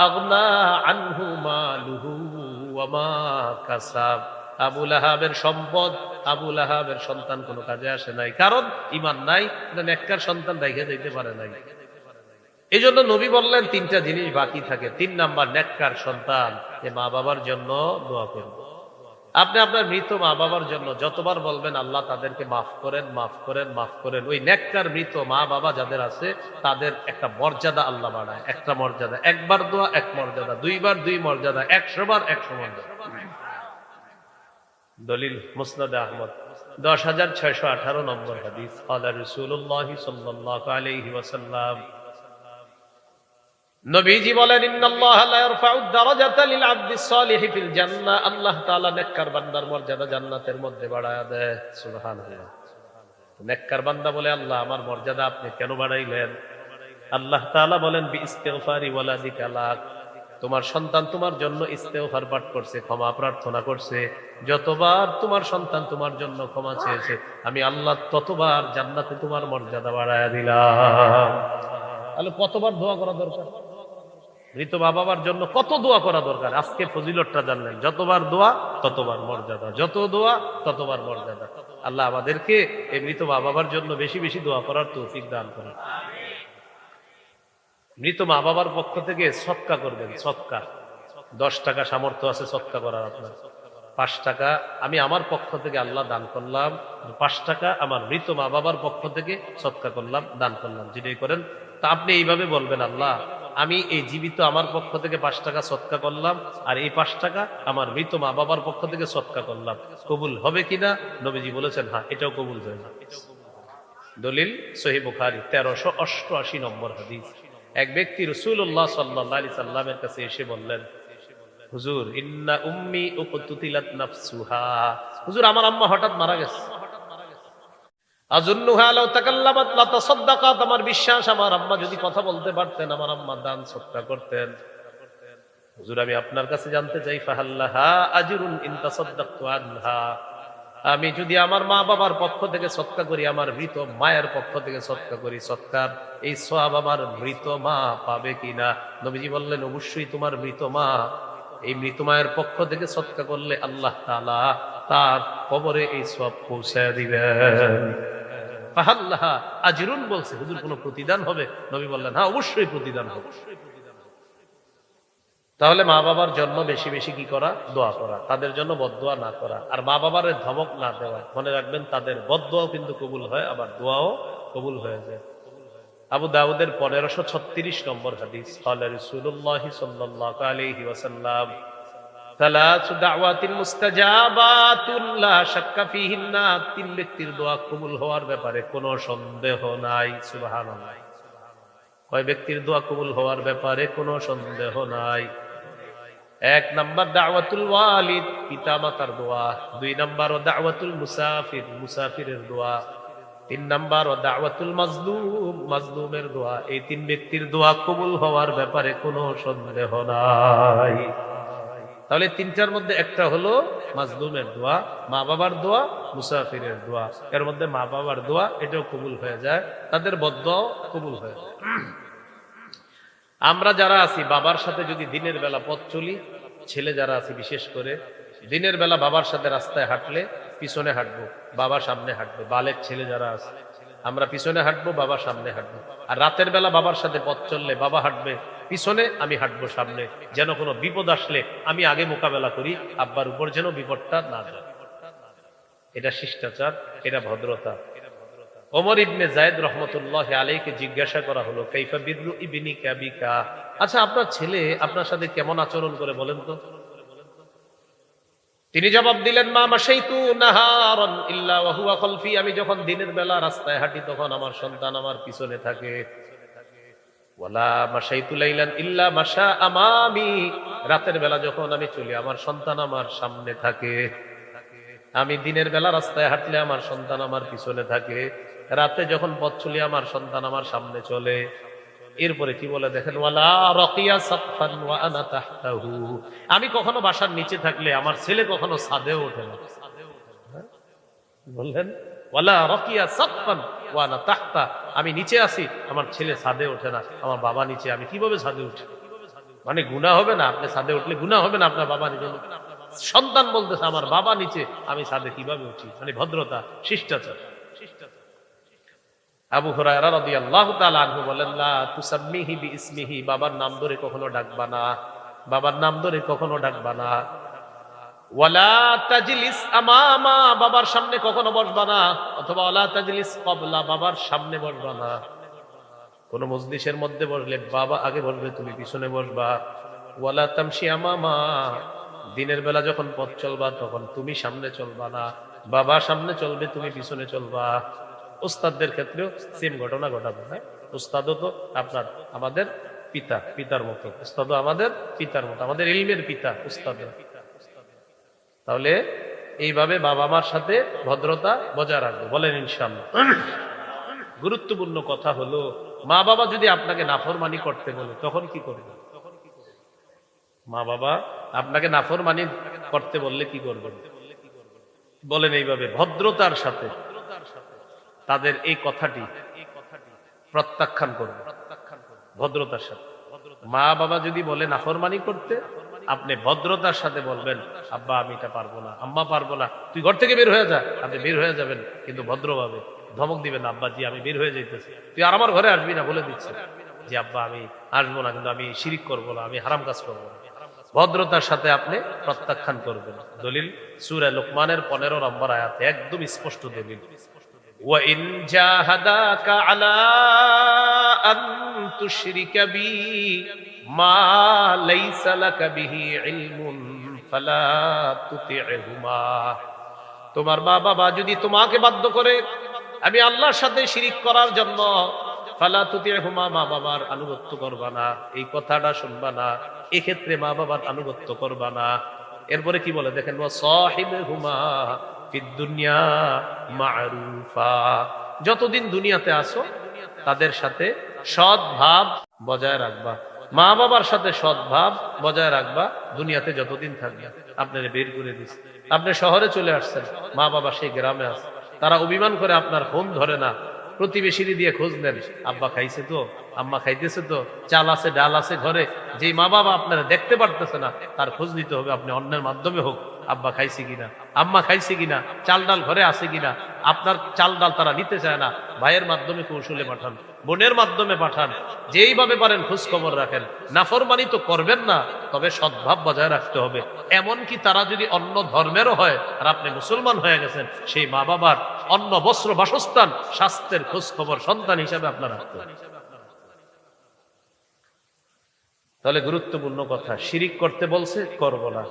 আগনা আনহু মালুহু ওয়া মা কাসাব। আবু লাহাবের সম্পদ, আবু লাহাবের সন্তান কোনো কাজে আসে নাই, কারণ ঈমান নাই, নেককার সন্তান রেখে দিতে পারে নাই। এই জন্য নবী বললেন 3টা জিনিস বাকি থাকে। 3 নাম্বার, নেককার সন্তান। যে মা বাবার জন্য দোয়া করবে। আপনি আপনার মৃত মা বাবার জন্য যতবার বলবেন আল্লাহ তাদেরকে মাফ করেন, মাফ করেন, মাফ করেন, ওই নেককার মৃত মা বাবা যাদের আছে তাদের একটা মর্যাদা আল্লাহ বাড়ায়। একটা মর্যাদা, একবার দোয়া 1 মর্যাদা, 2 বার 2 মর্যাদা, 100 বার 100 মর্যাদা। দলিল মুসনাদ আহমদ 10618 নম্বর হাদিস। ক্বালা রাসূলুল্লাহ সাল্লাল্লাহু আলাইহি ওয়াসাল্লাম, নবীজি বলেন, ইন্নাল্লাহা লা ইয়ারফা'ুদ দারাজাতা লিল আবদিস সালিহি ফিল জান্নাহ। আল্লাহ তাআলা নেককার বান্দার মর্যাদা জান্নাতের মধ্যে বাড়ায়া দেয়। সুবহানাল্লাহ। নেককার বান্দা বলে, আল্লাহ আমার মর্যাদা আপনি কেন বাড়াইলেন? আল্লাহ তাআলা বলেন, বি ইস্তিগফারি ওয়ালাদিকা লাক। তোমার সন্তান তোমার জন্য ইস্তিগফার পাঠ করছে, ক্ষমা প্রার্থনা করছে। যতবার তোমার সন্তান তোমার জন্য ক্ষমা চেয়েছে, আমি আল্লাহ ততবার জান্নাতে তোমার মর্যাদা বাড়ায়া দিলাম। তাহলে কতবার দোয়া করা দরকার? মৃত বাবার জন্য কত দোয়া করা দরকার? আজকে ফজিলতটা জানলেন। যতবার দোয়া ততবার মর্যাদা, যত দোয়া ততবার মর্যাদা। আল্লাহ আমাদেরকে এই মৃত বাবার জন্য বেশি বেশি দোয়া করার তৌফিক দান করেন। মৃত মা বাবার পক্ষ থেকে সদকা করবেন। সদকা 10 টাকা সামর্থ্য আছে সদকা করার আপনার, 5 টাকা আমি আমার পক্ষ থেকে আল্লাহ দান করলাম, 5 টাকা আমার মৃত মা বাবার পক্ষ থেকে সদকা করলাম, দান করলাম, যেটাই করেন। তা আপনি এইভাবে বলবেন, আল্লাহ আমি এই জীবিত আমার পক্ষ থেকে 5 টাকা সদকা করলাম, আর এই 5 টাকা আমার মৃত মা বাবার পক্ষ থেকে সদকা করলাম। কবুল হবে কিনা? নবীজি বলেছেন, হ্যাঁ, এটাও কবুল হবে না। দলিল সহিহ বুখারী 1388 নম্বর হাদিস। এক ব্যক্তি রাসূলুল্লাহ সাল্লাল্লাহু আলাইহি সাল্লামের কাছে এসে বললেন, হুজুর, ইন্না উম্মি উকতুতিলাত নাফসুহা। হুজুর, আমার আম্মা হঠাৎ মারা গেছে। আযুন্নুহা লাউ তাকাল্লামাত লা তাসাদ্দাকাত। আমার বিশ্বাস আমার আম্মা যদি কথা বলতে পারতেন, আমার আম্মা দান সদকা করতেন। হুজুর আমি আপনার কাছে জানতে চাই ফাহাল্লাহা আজরুন ইন তাসাদদাকতু আনহা, আমি যদি আমার মা বাবার পক্ষ থেকে সদকা করি, আমার মৃত মায়ের পক্ষ থেকে সদকা করি, সদকার এই সওয়াব আমার মৃত মা পাবে কিনা? নবীজি বললেন অবশ্যই তোমার মৃত মা, এই মৃত মায়ের পক্ষ থেকে সদকা করলে আল্লাহ তাআলা তার কবরে এই সওয়াব পৌঁছায় দিবেন। ফাহাল্লাহা আজরুন বলছে, হুজুর কোনো প্রতিদান হবে? নবী বললেন হ্যাঁ অবশ্যই প্রতিদান হবে। তাহলে মা বাবার জন্য বেশি বেশি কি করা? দোয়া করা, তাদের জন্য বদদোয়া না করা, আর মা বাবার ধমক না দেওয়া। মনে রাখবেন তাদের বদদোয়াও কিন্তু কবুল হয়, আবার দোয়াও কবুল হয়ে যায়। আবু দাউদের 1536 নম্বর হাদিস, ক্বালা রাসূলুল্লাহ সাল্লাল্লাহু আলাইহি ওয়াসাল্লাম সালাসু দাওয়াতিন মুস্তাজাবাতুন লা শাক্কা ফিহিন্না, তিন ব্যক্তির দোয়া কবুল হওয়ার ব্যাপারে কোনো সন্দেহ নাই। সুবহানাল্লাহ। কয় ব্যক্তির দোয়া কবুল হওয়ার ব্যাপারে কোনো সন্দেহ নাই? এক নাম্বার দাওয়াতুল ওয়ালিদ, পিতা মাতার দোয়া। দুই নাম্বার ও দাওয়াতুল মুসাফির, মুসাফিরের দোয়া। তিন নাম্বার ও দাওয়াতুল মাজলুম, মাজলুমের দোয়া। এই তিন ব্যক্তির দোয়া কবুল হওয়ার ব্যাপারে কোনো সন্দেহ নাই। তাহলে তিনটার মধ্যে একটা হলো মাজলুমের দোয়া, মা বাবার দোয়া, মুসাফিরের দোয়া। এর মধ্যে মা বাবার দোয়া এটাও কবুল হয়ে যায়, তাদের বদদোয়াও কবুল হয়ে যায়। আমরা যারা আছি বাবার সাথে যদি দিনের বেলা পথ চলি, ছেলে যারা আছি বিশেষ করে, দিনের বেলা বাবার সাথে রাস্তায় হাঁটলে পিছনে হাঁটবো, বাবা সামনে হাঁটবে। বালেক ছেলে যারা আছে আমরা পিছনে হাঁটবো, বাবা সামনে হাঁটবো। আর রাতের বেলা বাবার সাথে পথ চললে বাবা হাঁটবে পিছনে, আমি হাঁটবো সামনে, যেন কোনো বিপদ আসলে আমি আগে মোকাবেলা করি, আব্বার উপর যেন বিপদটা না যায়। এটা শিষ্টাচার, এটা ভদ্রতা। ওমর ইবনে যায়েদ রাহমাতুল্লাহি আলাইহিকে জিজ্ঞাসা করা হলো কাইফা বিররু ইবনিকা বিকা, আচ্ছা আপনার ছেলে আপনার সাথে কেমন আচরণ করে বলেন তো? তিনি জবাব দিলেন মা মাশাইতু নাহারান ইল্লা ওয়া হুয়া খালফি, আমি যখন দিনের বেলা রাস্তায় হাঁটি তখন আমার সন্তান আমার পিছনে থাকে। ওয়ালা মাশাইতু লাইলান ইল্লা মাশা আমামি, রাতের বেলা যখন আমি চলি আমার সন্তান আমার সামনে থাকে। আমি দিনের বেলা রাস্তায় হাঁটলে আমার সন্তান আমার পিছনে থাকে, রাতে যখন পথ চলি আমার সন্তান আমার সামনে চলে। এরপরে কি বলে দেখেন, ওয়ালা রাকিয়া সাকফান ওয়া আনা তাহতাহু, আমি কখনো বাসার নিচে থাকলে আমার ছেলে কখনো ছাদেও ওঠে না। বললেন ওয়ালা রাকিয়া সাকফান ওয়া আনা তাহতা, আমি নিচে আছি আমার ছেলে ছাদে ওঠে না, আমার বাবা নিচে, আমি কিভাবে ছাদে উঠি? মানে গুনাহ হবে না? আপনি ছাদে উঠলে গুনাহ হবে না? আপনার বাবা নিচে, সন্তান বলতেছে আমার বাবা নিচে, আমি ছাদে কিভাবে উঠি? মানে ভদ্রতা, শিষ্টাচার। আবু হুরায়রা রাদিয়াল্লাহু তাআলা আনহু বলেন লা তুসাম্মিহি বিইসমিহি, বাবার নাম ধরে কখনো ডাকবা না, বাবার নাম ধরে কখনো ডাকবা না। ওয়ালা তাজলিস আমামা, বাবার সামনে কখনো বসবা না, অথবা ওয়ালা তাজলিস ক্বাবলা, বাবার সামনে বসবা না। কোন মজলিসের মধ্যে বসলে বাবা আগে বসবে, তুমি পিছনে বসবা। ওয়ালা তামশি আমামা, দিনের বেলা যখন পথ চলবা তখন তুমি সামনে চলবা না, বাবা সামনে চলবে, তুমি পিছনে চলবা। উস্তাদদের ক্ষেত্রেও সেম ঘটনা ঘটাবে। হ্যাঁ, উস্তাদও তো আপনার আমাদের পিতা, পিতার মতো। উস্তাদও আমাদের পিতার মতো, আমাদের ইলমের পিতা উস্তাদরা। তাহলে এইভাবে বাবা মার সাথে ভদ্রতা বজায় রাখবো, বলেন ইনশাআল্লাহ। গুরুত্বপূর্ণ কথা হলো, মা বাবা যদি আপনাকে নাফরমানি করতে বলে তখন কি করবে? মা বাবা আপনাকে নাফরমানি করতে বললে কি করবেন? বলেন এইভাবে ভদ্রতার সাথে তাদের এই কথাটি প্রত্যাখ্যান করবে, ভদ্রতার সাথে। মা বাবা যদি বলে নাফরমানি করতে, আপনি ভদ্রতার সাথে বলবেন আব্বা আমি এটা পারবো না, আম্মা পারবো না, তুই ঘর থেকে বের হয়ে যা। আপনি বের হয়ে যাবেন, কিন্তু ভদ্রভাবে ধমক দিবেন, আব্বা জি আমি বের হয়ে যাইতেছি, তুই আর আমার ঘরে আসবি না, বলে দিচ্ছে যে আব্বা আমি আসবো না, কিন্তু আমি শিরিক করবো না, আমি হারাম কাজ করবো না। ভদ্রতার সাথে আপনি প্রত্যাখ্যান করবেন। দলিল সূরা লোকমানের 15 নম্বর আয়াতে একদম স্পষ্ট দলিল, وَإِنْ جَاهَدَاكَ عَلَىٰ أَن تُشْرِكَ بِي مَا لَيْسَ لَكَ بِهِ عِلْمٌ فَلَا تُطِعْهُمَا, তোমার মা বাবা যদি তোমাকে বাধ্য করে আমি আল্লাহর সাথে শিরিক করার জন্য, ফালা তুতি'হুমা, মা বাবার আনুগত্য করবা না, এই কথাটা শুনবা না, এক্ষেত্রে মা বাবার আনুগত্য করবা না। এরপরে কি বলে দেখেন, ওয়া সাহিবহুমা ফিদ দুনিয়া মা'রুফা, যতদিন দুনিয়াতে আসো তাদের সাথে সৎ ভাব বজায় রাখবা। মা বাবার সাথে সদ্ভাব বজায় রাখবা, দুনিয়াতে যতদিন থাকবে। আপনারা বের করে দিচ্ছে, আপনি শহরে চলে আসছেন, মা বাবা সেই গ্রামে আছে, তারা অভিমান করে আপনার ফোন ধরে না, প্রতিবেশী দিয়ে খোঁজ নেন, আব্বা খাইছে তো, আম্মা খাইতেছে তো, চাল আছে ডাল আছে ঘরে। যেই মা বাবা আপনারা দেখতে পারতেছে না, তার খোঁজ নিতে হবে আপনি অন্যের মাধ্যমে হোক, আব্বা খাইছে কিনা, আম্মা খাইছে কিনা, চাল ডাল ঘরে আছে কিনা। আপনার চাল ডাল তারা নিতে চায় না, ভাইয়ের মাধ্যমে কৌশলে পাঠান, বোনের মাধ্যমে পাঠান, যেইভাবে পারেন খোঁজ খবর রাখেন। নাফরমানি তো করবেন না, তবে সদ্ভাব বজায় রাখতে হবে। এমনকি তারা যদি অন্য ধর্মেরও হয় আর আপনি মুসলমান হয়ে গেছেন, সেই মা বাবার অন্ন বস্ত্র বাসস্থান স্বাস্থ্যের খোঁজ খবর সন্তান হিসাবে আপনারা রাখতে হবে। তাহলে গুরুত্বপূর্ণ কথা, শিরিক করতে বলছে করব না,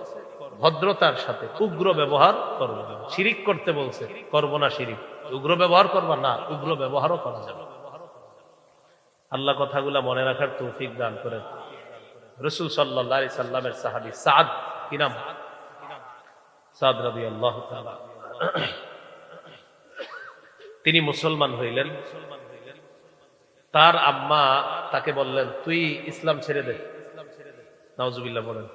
ভদ্রতার সাথে, উগ্র ব্যবহার করবো না। শিরিক করতে বলছে করব না শিরিক, উগ্র ব্যবহার করবা না, উগ্র ব্যবহারও করা যাবে। আল্লাহ কথাগুলা মনে রাখার তৌফিক দান করেন। রাসূল সাল্লাল্লাহু আলাইহি সাল্লামের সাহাবী সাদ, কি নাম? সাদ রাদিয়াল্লাহু তাআলা, তিনি মুসলমান হইলেন। তার আম্মা তাকে বললেন, তুই ইসলাম ছেড়ে দে। নাউজুবিল্লাহ বলেন।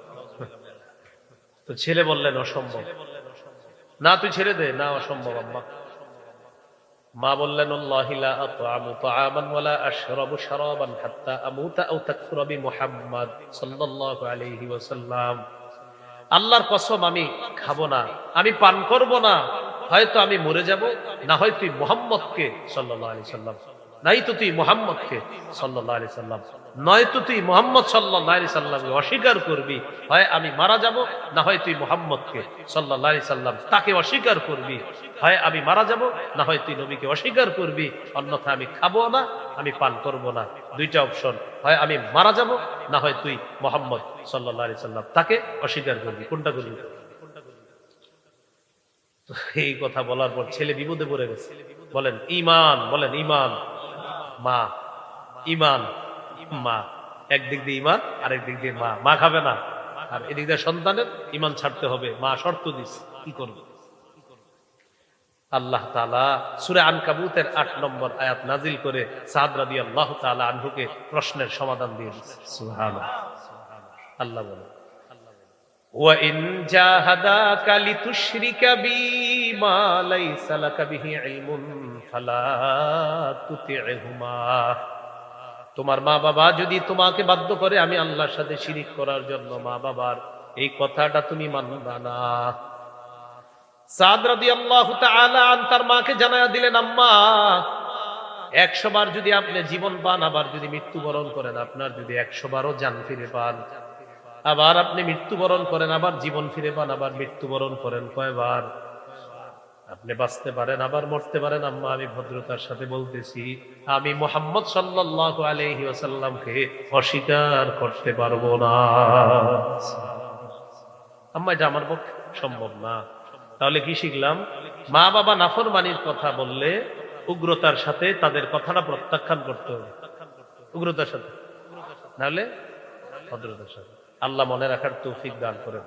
তো ছেলে বললেন, অসম্ভব। না, তুই ছেড়ে দে। না, অসম্ভব আম্মা। মা বললেন, আল্লাহি লা আতআমু তাআমান ওয়ালা আশরাবু শারাবান হাত্তা আমুতা আও তাকফুরা বিমুহাম্মাদ সাল্লাল্লাহু আলাইহি ওয়াসাল্লাম। আল্লাহর কসম, আমি খাবো না, আমি পান করব না, হয়তো আমি মরে যাব, না হয় তুই মুহাম্মদকে সাল্লাল্লাহু আলাইহি সাল্লাম, নাই তো তুই মুহাম্মদকে সাল্লাল্লাহু আলাইহি সাল্লাম, নয়তো তুই মুহাম্মদ সাল্লাল্লাহু আলাইহি সাল্লামকে অস্বীকার করবি, হয় আমি মারা যাব, না হয় তুই মুহাম্মদকে সাল্লাল্লাহু আলাইহি সাল্লাম তাকে অস্বীকার করবি, হয় আমি মারা যাব, না হয় তুই নবীকে অস্বীকার করবি, অন্যথা আমি খাবো না, আমি পান করব না। দুইটা অপশন, হয় আমি মারা যাব, না হয় তুই মুহাম্মদ সাল্লাল্লাহু আলাইহি সাল্লাম তাকে অস্বীকার করবি, কোনটা করবি? এই কথা বলার পর ছেলে বিপদে পড়ে গেছে। বলেন ঈমান, বলেন ঈমান। মা, ঈমান, মা, একদিক দিয়ে ঈমান, আরেক দিক দিয়ে মা। মা খাবে না, আর এদিক দিয়ে সন্তানের ঈমান ছাড়তে হবে। মা শর্ত দিস, কি করবে? আল্লাহ তাআলা সূরা আনকাবুতের ৮ নম্বর আয়াত নাজিল করে সাদ রাদিয়াল্লাহু তাআলা আনহুকে প্রশ্নের সমাধান দিয়ে দিয়েছে। সুবহানাল্লাহ। আল্লাহ বলেন, ওয়া ইন জাহাদাকা লিতুশরিকা বি মা লাইসা লাকা বিহি ইলমুন ফালা তুতি'হুমা। তোমার মা বাবা যদি তোমাকে বাধ্য করে আমি আল্লাহর সাথে শিরিক করার জন্য, মা বাবার এই কথাটা তুমি মানবা না। সাদ রাদিয়াল্লাহু তাআলা আন তার মাকে জানায়া দিলেন, আম্মা 100 বার যদি আপনি জীবন পান, আবার যদি মৃত্যুবরণ করেন, আপনার যদি 100 বারও জান ফিরে পান, আবার আপনি মৃত্যুবরণ করেন, আবার জীবন ফিরে পান, আবার মৃত্যুবরণ করেন, কয়বার? আপনি বাঁচতে পারেন, আবার মরতে পারেন। আম্মা আমি ভদ্রতার সাথে বলতেছি, আমি মুহাম্মদ সাল্লাল্লাহু আলাইহি ওয়াসাল্লামকে অস্বীকার করতে পারবো না। আম্মা এটা আমার পক্ষে সম্ভব না। তাহলে কি শিখলাম? মা বাবা নাফরমানির কথা বললে উগ্রতার সাথে তাদের কথাটা প্রত্যাখ্যান করতে হবে, উগ্রতার সাথে, নাহলে ভদ্রতার সাথে। আল্লাহ মনে রাখার তৌফিক দান করেন।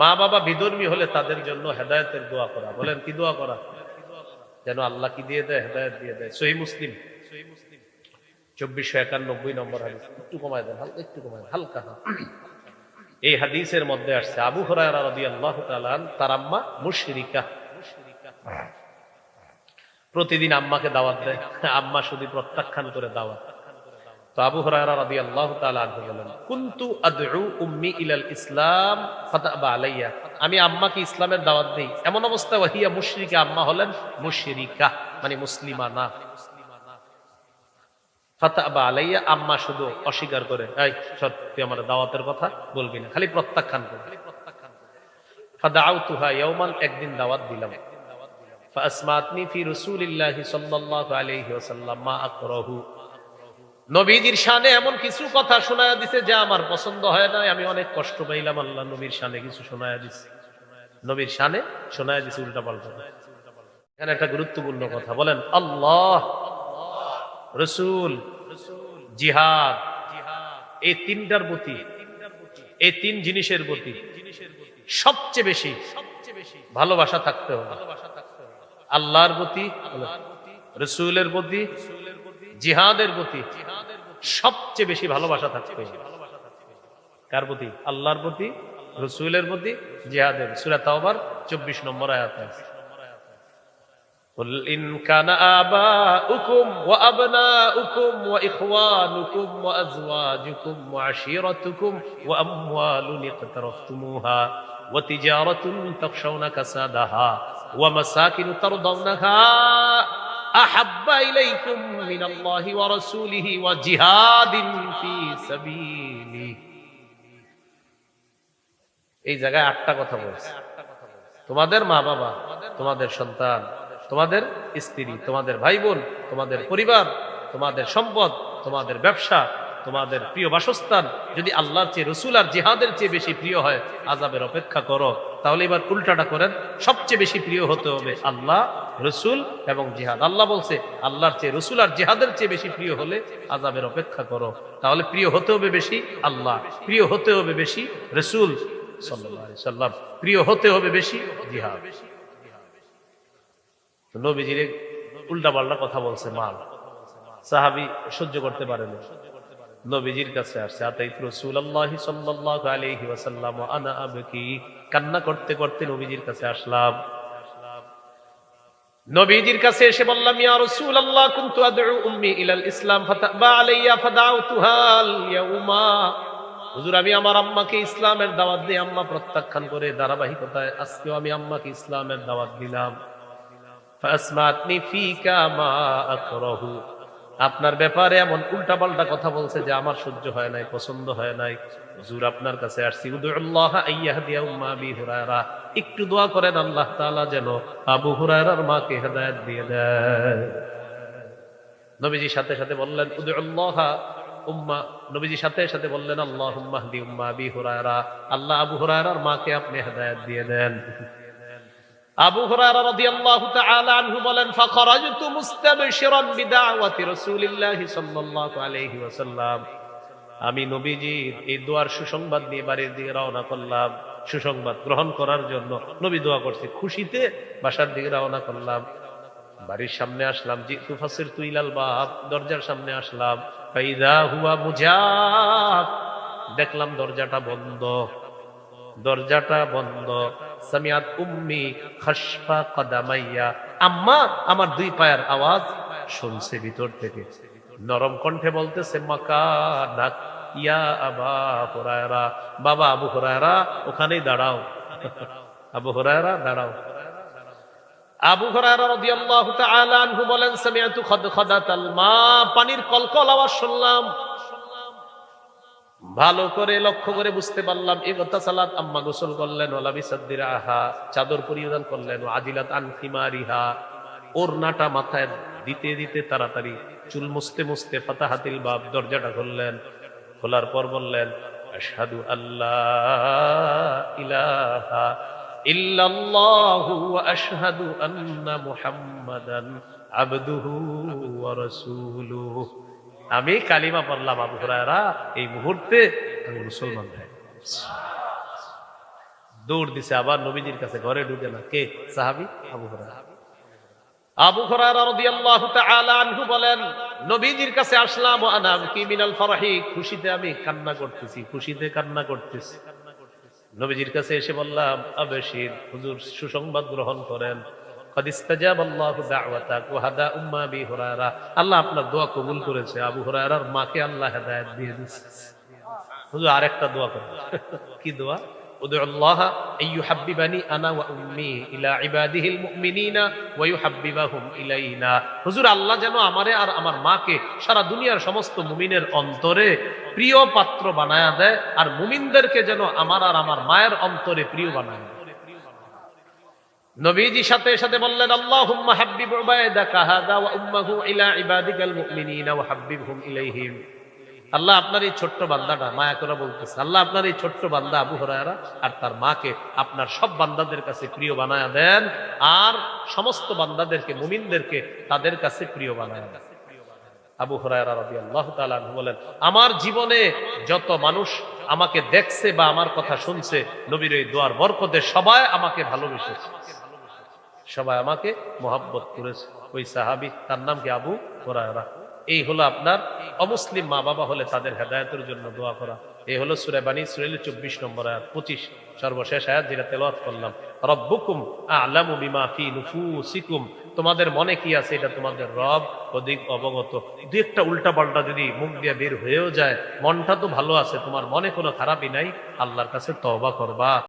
মা বাবা বিধর্মী হলে তাদের জন্য হেদায়েতের দোয়া করা। বলেন, কি দোয়া করা? যেন আল্লাহ কি দিয়ে দেয়? হেদায়েত দিয়ে দেয়। সহিহ মুসলিম 2491 নম্বর হাদিস। একটু কমায় দেন, হালকা একটু কমায় দেন, হালকা। এই হাদিসের মধ্যে আসছে আবু হুরায়রা রাদিয়াল্লাহু তাআলা তার আম্মা মুশরিকা, প্রতিদিন আম্মাকে দাওয়াত দেয়, আম্মা শুধু প্রত্যাখ্যান করে দাওয়াত। তো আবু হুরায়রা রাদিয়াল্লাহু তাআলা আনহু বলেন, কুনতু আদউ উম্মি ইলাল ইসলাম ফাতাবা আলাইয়া। আমি আম্মাকে ইসলামের দাওয়াত দেই, এমন অবস্থা ওয়াহিয়া মুশরিকা, আম্মা হলেন মুশরিকা, মানে মুসলিমা না। ফাতাবা আলাইয়া, আম্মা শুধু অস্বীকার করে, এই সত্যি আমার দাওয়াতের কথা বলবি না, খালি প্রত্যাখ্যান করে। ফাদাউতুহা ইয়াওমান, একদিন দাওয়াত দিলাম। ফাসমাতনি ফি রাসূলিল্লাহি সাল্লাল্লাহু আলাইহি ওয়াসাল্লাম মা আকরাহু। নবীজির শানে এমন কিছু কথা শোনায়া দিছে যা আমার পছন্দ হয় না, আমি অনেক কষ্ট পাইলাম। আল্লাহ নবীর শানে কিছু শোনায়া দিছে, নবীর শানে শোনায়া দিছে উল্টা পাল্টা। এখানে একটা গুরুত্বপূর্ণ কথা, বলেন আল্লাহ, রাসূল, জিহাদ, এই তিনটার প্রতি, এই তিন জিনিসের প্রতি সবচেয়ে বেশি ভালোবাসা থাকতে হবে। আল্লাহর প্রতি, রাসূলের প্রতি, জিহাদের প্রতি সবচেয়ে বেশি ভালোবাসা থাকবে কার প্রতি? আল্লাহর প্রতি, রাসূলের প্রতি, জিহাদের। সূরা তাওবার 24 নম্বর আয়াত আছে, قل إن كان آباؤكم وأبناؤكم وإخوانكم وأزواجكم وعشيرتكم وأموال اقترفتموها وتجارة تخشون كسادها ومساكن ترضونها أحب إليكم من الله ورسوله وجهاد في سبيله। এই জায়গায় 8টা কথা বলছে। তোমাদের মা বাবা, তোমাদের সন্তান, তোমাদের স্ত্রী, তোমাদের ভাই বোন, তোমাদের পরিবার, তোমাদের সম্পদ, তোমাদের ব্যবসা, তোমাদের প্রিয় বাসস্থান যদি আল্লাহর চেয়ে, রসুল আর জিহাদের চেয়ে বেশি প্রিয় হয়, আযাবের অপেক্ষা করো। তাহলে এবার উল্টাটা করেন, সবচেয়ে বেশি প্রিয় হতে হবে আল্লাহ, রসুল এবং জিহাদ। আল্লাহ বলছে আল্লাহর চেয়ে, রসুল আর জিহাদের চেয়ে বেশি প্রিয় হলে আযাবের অপেক্ষা করো। তাহলে প্রিয় হতে হবে বেশি আল্লাহ, প্রিয় হতে হবে বেশি রসুল সাল্লাল্লাহু আলাইহি সাল্লাম, প্রিয় হতে হবে বেশি জিহাদ। নবীজির উল্টা পাল্টা কথা বলছে মাল, সাহাবী সহ্য করতে পারেন, নবীজির কাছে আসছে। আতাইতু রাসূলুল্লাহি সাল্লাল্লাহু আলাইহি ওয়াসাল্লাম ওয়া আনা আবকি, কান্না করতে করতে নবীজির কাছে আসলাম। নবীজির কাছে এসে বললাম, ইয়া রাসূলুল্লাহ কুনতু আদউ উম্মি ইলাল ইসলাম ফাতাবা আলাইয়া ফাদাউতুহা আল ইয়াউমা। হুজুর, আমি আমার আম্মাকে ইসলামের দাওয়াত দিয়ে আম্মা প্রত্যাখ্যান করে ধারাবাহিকতায় আজকেও আমি আম্মাকে ইসলামের দাওয়াত দিলাম। ফাসমাতনি ফিকা মা আকরাহু, আপনার ব্যাপারে এমন উল্টাপাল্টা কথা বলছে যে আমার সহ্য হয় নাই, পছন্দ হয় নাই। হুজুর, আপনার কাছে আসছি, উদুল্লাহ আইয়াহদিয়া উম্মা আবি হুরায়রা, একটু দোয়া করেন আল্লাহ তাআলা যেন আবু হুরায়রার মাকে হেদায়েত দিয়ে দেয়। নবীজি সাথে সাথে বললেন উদুল্লাহ উম্মা, নবীজি সাথে সাথে বললেন আল্লাহুম্মা হদি উম্মা আবি হুরায়রা, আল্লাহ আবু হুরায়রার মাকে আপনি হেদায়েত দিয়ে দেন। আবু হুরায়রা রাদিয়াল্লাহু তাআলা আনহু বলেন, ফাখরাজতু মুস্তাবশিরান বিদাওয়াতি রাসূলিল্লাহি সাল্লাল্লাহু আলাইহি ওয়াসাল্লাম, আমি নবীজির এই দোয়ার সুসংবাদ নিয়ে বাড়ির দিকে রওনা করলাম, সুসংবাদ গ্রহণ করার জন্য। নবী দোয়া করছে, খুশিতে বাসার দিকে রওনা করলাম। বাড়ির সামনে আসলাম, জিতু ফাসিরতু ইলাল বাব, দরজার সামনে আসলাম। ফাইদা হুয়া মুজাব, দেখলাম দরজাটা বন্ধ, দরজাটা বন্ধ। সামিয়াত উম্মি খাশফা কদামাইয়া, আম্মা আমার দুই পায়ের আওয়াজ শুনছে ভিতর থেকে। নরম কণ্ঠে বলতেছে, মাকানাক ইয়া আবা হুরায়রা, বাবা আবু হুরায়রা ওখানেই দাঁড়াও, আবু হুরায়রা দাঁড়াও। আবু হুরায়রা রাদিয়াল্লাহু তাআলা আনহু বলেন, সামিআতু খাদখাদাতাল মা, পানির কলকল আওয়াজ শুনলাম। ভালো করে লক্ষ্য করে বুঝতে পারলাম, ইগতাসালাত, আম্মা গোসল করলেন, ওয়ালা বিসাদদিরাহা, চাদর পরিধান করলেন, আজিলাত আন ফিমারিহা, ওড়নাটা মাথায় দিতে দিতে তাড়াতাড়ি চুল মুছতে মুছতে ফাতাহাতিল বাব, দরজাটা খুললেন। খোলার পর বললেন, আশহাদু আল্লাহ ইলাহা ইল্লাল্লাহু ওয়া আশহাদু আন্না মুহাম্মাদান আবদুহু ওয়া রাসূলুহু, আমি কালিমা পড়লাম আবু হুরায়রা, এই মুহূর্তে আমি মুসলমান হয়ে গেছি। দৌড় দিছে আবার নবীজির কাছে, ঘরে ঢুকে না। কে? সাহাবী আবু হুরায়রা। আবু হুরায়রা রাদিয়াল্লাহু তাআলা আনহু বলেন, নবীজির কাছে আসলাম, ওয়া আনা আবকি মিনাল ফারহি, খুশিতে আমি কান্না করতেছি, খুশিতে কান্না করতেছি। নবীজির কাছে এসে বললাম, আবশির, হুজুর সুসংবাদ গ্রহণ করেন, قد استجاب الله دعوتك وهدى ام ابي هريره, আল্লাহ আপনার দোয়া কবুল করেছে, আবু হুরায়রার মাকে আল্লাহ হেদায়েত দিয়ে দিয়েছে। হুজুর আরেকটা দোয়া করেন। কি দোয়া? উদুল্লাহ আইয়ুহাব্বিবানি আনা ওয়া উম্মি ইলা ইবাদিহিল মুমিনিনা ওয়া ইউহাব্বিবাহুম ইলাইনা, হুজুর আল্লাহ যেন আমারে আর আমার মাকে সারা দুনিয়ার সমস্ত মুমিনের অন্তরে প্রিয় পাত্র বানায়া দেয়, আর মুমিনদেরকে যেন আমার আর আমার মায়ের অন্তরে প্রিয় বানায় দেয়। নবীজি সাথে সাথে বললেন, আল্লাহুম্মা হাব্বিব উবাইদাকা হাযা ওয়া উম্মাহু ইলা ইবাদিকাল মুমিনিনা ওয়া হাব্বিবহুম ইলাইহিম, আল্লাহ আপনার এই ছোট্ট বান্দাটা, মায়া করে বলতেছে, আল্লাহ আপনার এই ছোট্ট বান্দা আবু হুরায়রা আর তার মাকে আপনার সব বান্দাদের কাছে প্রিয় বানায়া দেন, আর সমস্ত বান্দাদেরকে, মুমিনদেরকে তাদের কাছে প্রিয় বানায়া দেন। আবু হুরায়রা রাদিয়াল্লাহু তাআলা আনহু বলেন, আমার জীবনে যত মানুষ আমাকে দেখছে বা আমার কথা শুনছে, নবীর এই দোয়ার বরকতে সবাই আমাকে ভালোবেসেছে, সবাই আমাকে মহব্বত করেছে। ওই সাহাবী, তার নাম কি? আবু হুরায়রা। এই হলো আপনার অমুসলিম মা বাবা হলে তাদের হেদায়েতের জন্য দোয়া করা। এই হলো সূরা বানী ইসরাঈলের 24 নম্বর আয়াত, 25 সর্বশেষ আয়াত যেটা তেলাওয়াত করলাম। রব্বুকুম আ'লামু বিমা ফি নুফুসিকুম, তোমাদের মনে কি আছে এটা তোমাদের রব অধিক অবগত। দুই একটা উল্টা পাল্টা যদি মুখ দিয়ে বের হয়েও যায়, মনটা তো ভালো আছে, তোমার মনে কোনো খারাপই নাই, আল্লাহর কাছে তওবা করবা।